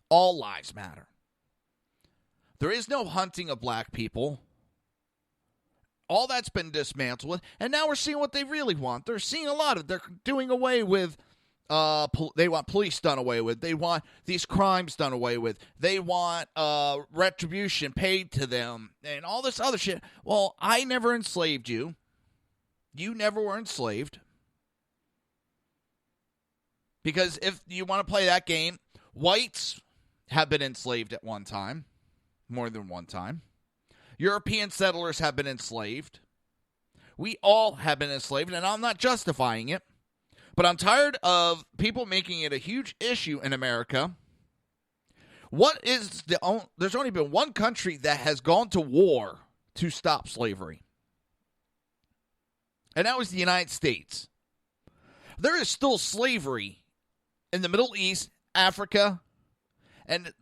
all lives matter. There is no hunting of black people. All that's been dismantled, and now we're seeing what they really want. They're seeing a lot of, they're doing away with, they want police done away with. They want these crimes done away with. They want retribution paid to them and all this other shit. Well, I never enslaved you. You never were enslaved. Because if you want to play that game, whites have been enslaved at one time, more than one time. European settlers have been enslaved. We all have been enslaved, and I'm not justifying it. But I'm tired of people making it a huge issue in America. There's only been one country that has gone to war to stop slavery. And that was the United States. There is still slavery in the Middle East, Africa, and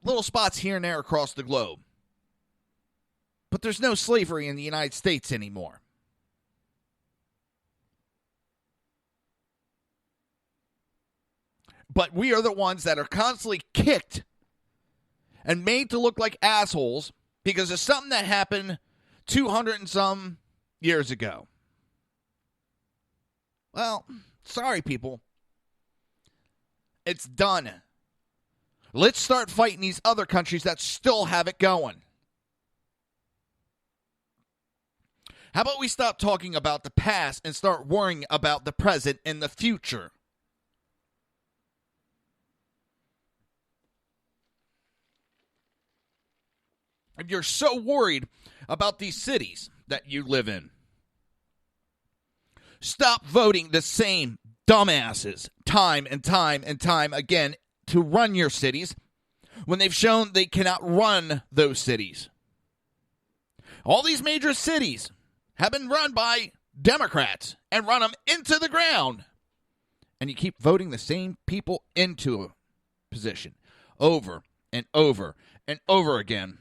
little spots here and there across the globe. But there's no slavery in the United States anymore. But we are the ones that are constantly kicked and made to look like assholes because of something that happened 200 and some years ago. Well, sorry, people. It's done. Let's start fighting these other countries that still have it going. How about we stop talking about the past and start worrying about the present and the future? If you're so worried about these cities that you live in, stop voting the same dumbasses time and time and time again to run your cities when they've shown they cannot run those cities. All these major cities have been run by Democrats and run them into the ground. And you keep voting the same people into a position over and over and over again.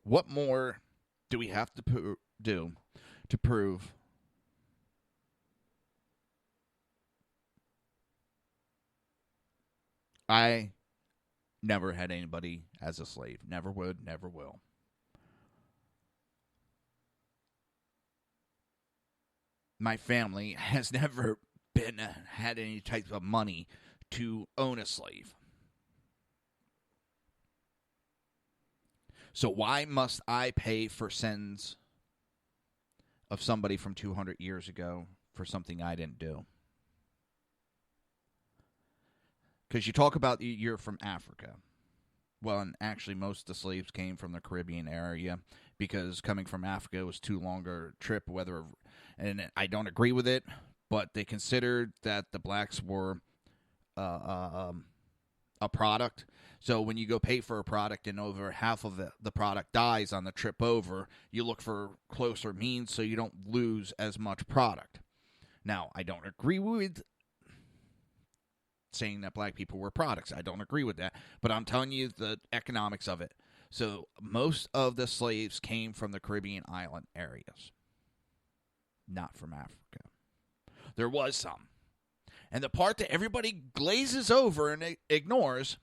What more do we have to do to prove I never had anybody as a slave? Never would, never will. My family has never had any type of money to own a slave. So why must I pay for sins of somebody from 200 years ago for something I didn't do? Because you talk about you're from Africa. Well, and actually most of the slaves came from the Caribbean area because coming from Africa was too long a trip. And I don't agree with it, but they considered that the blacks were a product. So when you go pay for a product and over half of the product dies on the trip over, you look for closer means so you don't lose as much product. Now, I don't agree with saying that black people were products. I don't agree with that. But I'm telling you the economics of it. So most of the slaves came from the Caribbean island areas, not from Africa. There was some. And the part that everybody glazes over and ignores,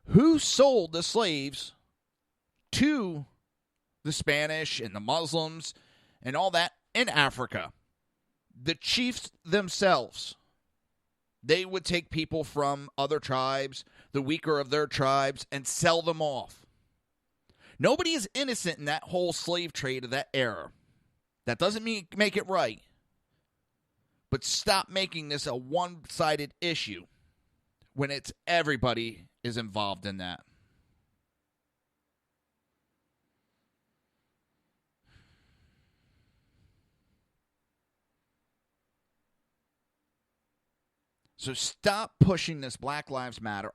who sold the slaves to the Spanish and the Muslims and all that in Africa? The chiefs themselves. They would take people from other tribes, the weaker of their tribes, and sell them off. Nobody is innocent in that whole slave trade of that era. That doesn't make it right. But stop making this a one-sided issue when it's everybody is involved in that. So stop pushing this Black Lives Matter.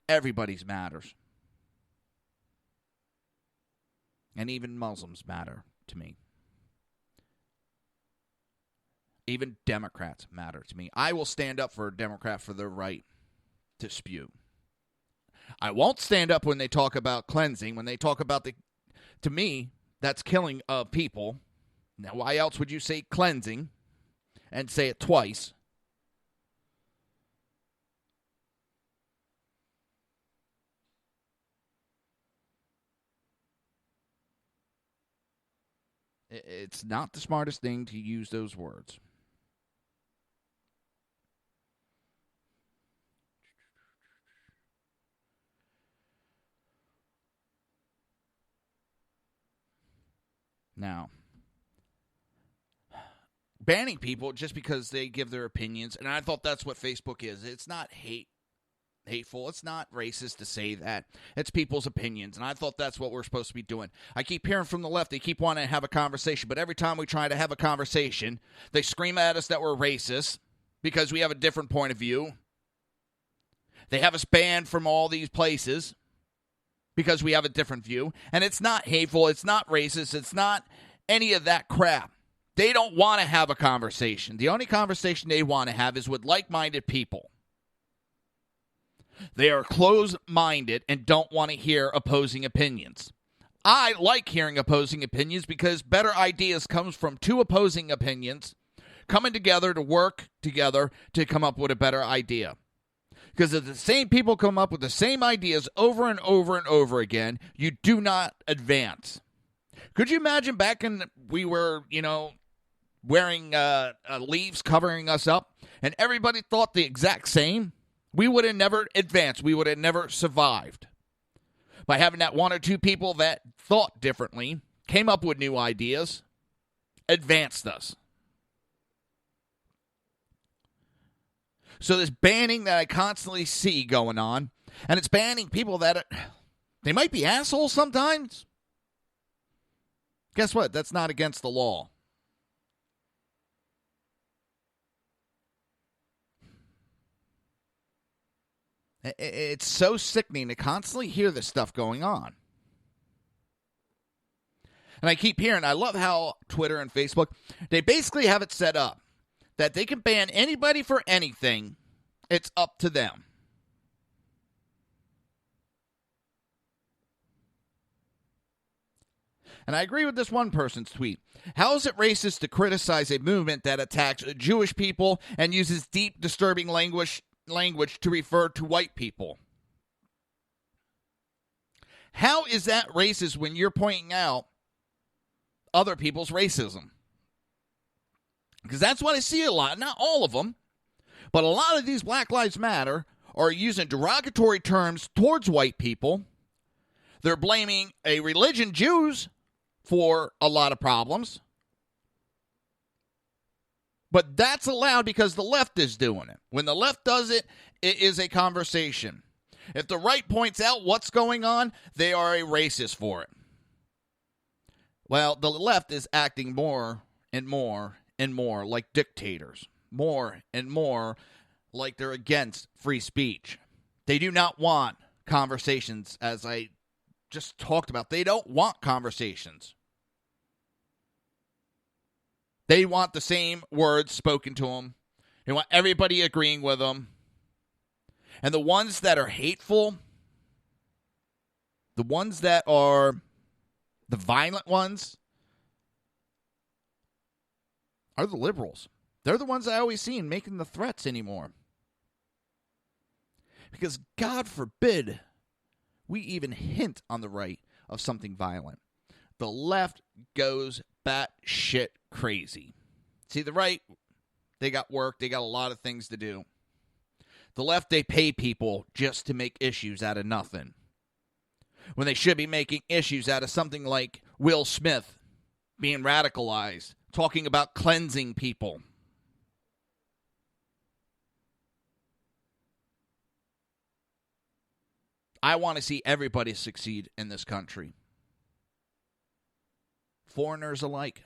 Everybody's matters. And even Muslims matter to me. Even Democrats matter to me. I will stand up for a Democrat for their right to spew. I won't stand up when they talk about cleansing, when they talk about to me, that's killing of people. Now, why else would you say cleansing and say it twice? It's not the smartest thing to use those words. Now, banning people just because they give their opinions, and I thought that's what Facebook is. It's not hateful. It's not racist to say that. It's people's opinions, and I thought that's what we're supposed to be doing. I keep hearing from the left, they keep wanting to have a conversation, but every time we try to have a conversation, they scream at us that we're racist because we have a different point of view. They have us banned from all these places because we have a different view, and it's not hateful, it's not racist, it's not any of that crap. They don't want to have a conversation. The only conversation they want to have is with like-minded people. They are closed-minded and don't want to hear opposing opinions. I like hearing opposing opinions because better ideas comes from two opposing opinions coming together to work together to come up with a better idea. Because if the same people come up with the same ideas over and over and over again, you do not advance. Could you imagine back in we were, wearing leaves covering us up and everybody thought the exact same? We would have never advanced. We would have never survived. By having that one or two people that thought differently, came up with new ideas, advanced us. So this banning that I constantly see going on, and it's banning people that they might be assholes sometimes. Guess what? That's not against the law. It's so sickening to constantly hear this stuff going on. And I keep hearing, I love how Twitter and Facebook, they basically have it set up that they can ban anybody for anything. It's up to them. And I agree with this one person's tweet. How is it racist to criticize a movement that attacks Jewish people and uses deep, disturbing language to refer to white people? How is that racist when you're pointing out other people's racism? Because that's what I see a lot. Not all of them, but a lot of these Black Lives Matter are using derogatory terms towards white people. They're blaming a religion, Jews, for a lot of problems. But that's allowed because the left is doing it. When the left does it, it is a conversation. If the right points out what's going on, they are a racist for it. Well, the left is acting more and more and more like dictators. More and more like they're against free speech. They do not want conversations, as I just talked about. They don't want conversations. They want the same words spoken to them. They want everybody agreeing with them. And the ones that are hateful, the ones that are the violent ones, are the liberals. They're the ones I always see making the threats anymore. Because God forbid we even hint on the right of something violent. The left goes batshit crazy. See, the right, they got work. They got a lot of things to do. The left, they pay people just to make issues out of nothing, when they should be making issues out of something like Will Smith being radicalized, talking about cleansing people. I want to see everybody succeed in this country. Foreigners alike.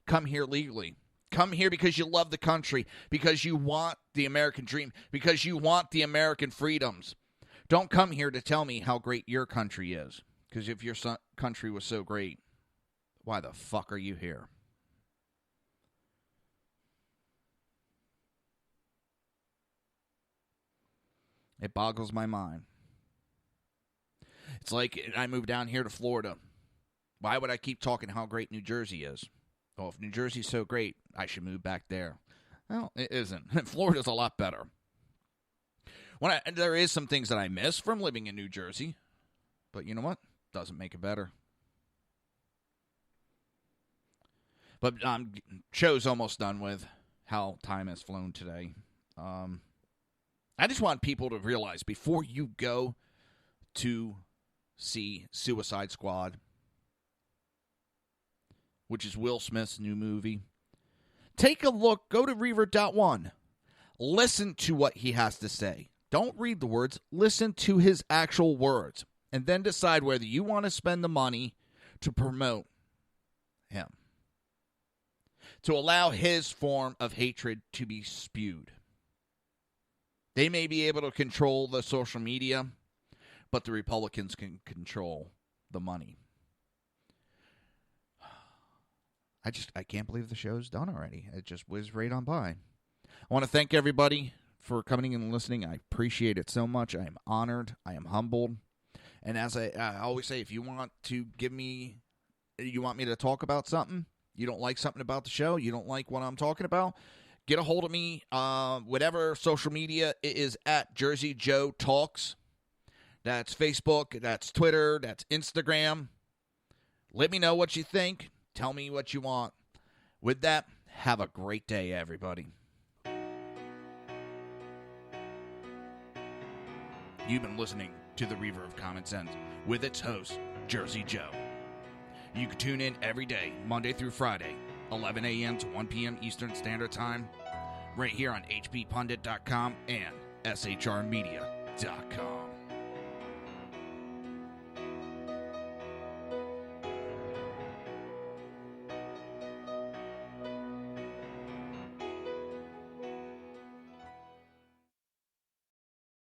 Come here legally. Come here because you love the country, because you want the American dream, because you want the American freedoms. Don't come here to tell me how great your country is, because if your country was so great, why the fuck are you here? It boggles my mind. It's like I moved down here to Florida. Why would I keep talking how great New Jersey is? Oh, if New Jersey's so great, I should move back there. Well, it isn't. Florida's a lot better. There is some things that I miss from living in New Jersey, but you know what? Doesn't make it better. But show's almost done with. How time has flown today. I just want people to realize before you go to see Suicide Squad, which is Will Smith's new movie, take a look. Go to Reaver.1. Listen to what he has to say. Don't read the words. Listen to his actual words. And then decide whether you want to spend the money to promote him, to allow his form of hatred to be spewed. They may be able to control the social media, but the Republicans can control the money. I can't believe the show's done already. It just whizzed right on by. I want to thank everybody for coming and listening. I appreciate it so much. I am honored. I am humbled. And as I always say, if you want to you want me to talk about something, you don't like something about the show, you don't like what I'm talking about, get a hold of me. Whatever social media, it is at Jersey Joe Talks. That's Facebook, that's Twitter, that's Instagram. Let me know what you think. Tell me what you want. With that, have a great day, everybody. You've been listening to the Reaver of Common Sense with its host, Jersey Joe. You can tune in every day, Monday through Friday, 11 a.m. to 1 p.m. Eastern Standard Time, right here on hppundit.com and shrmedia.com.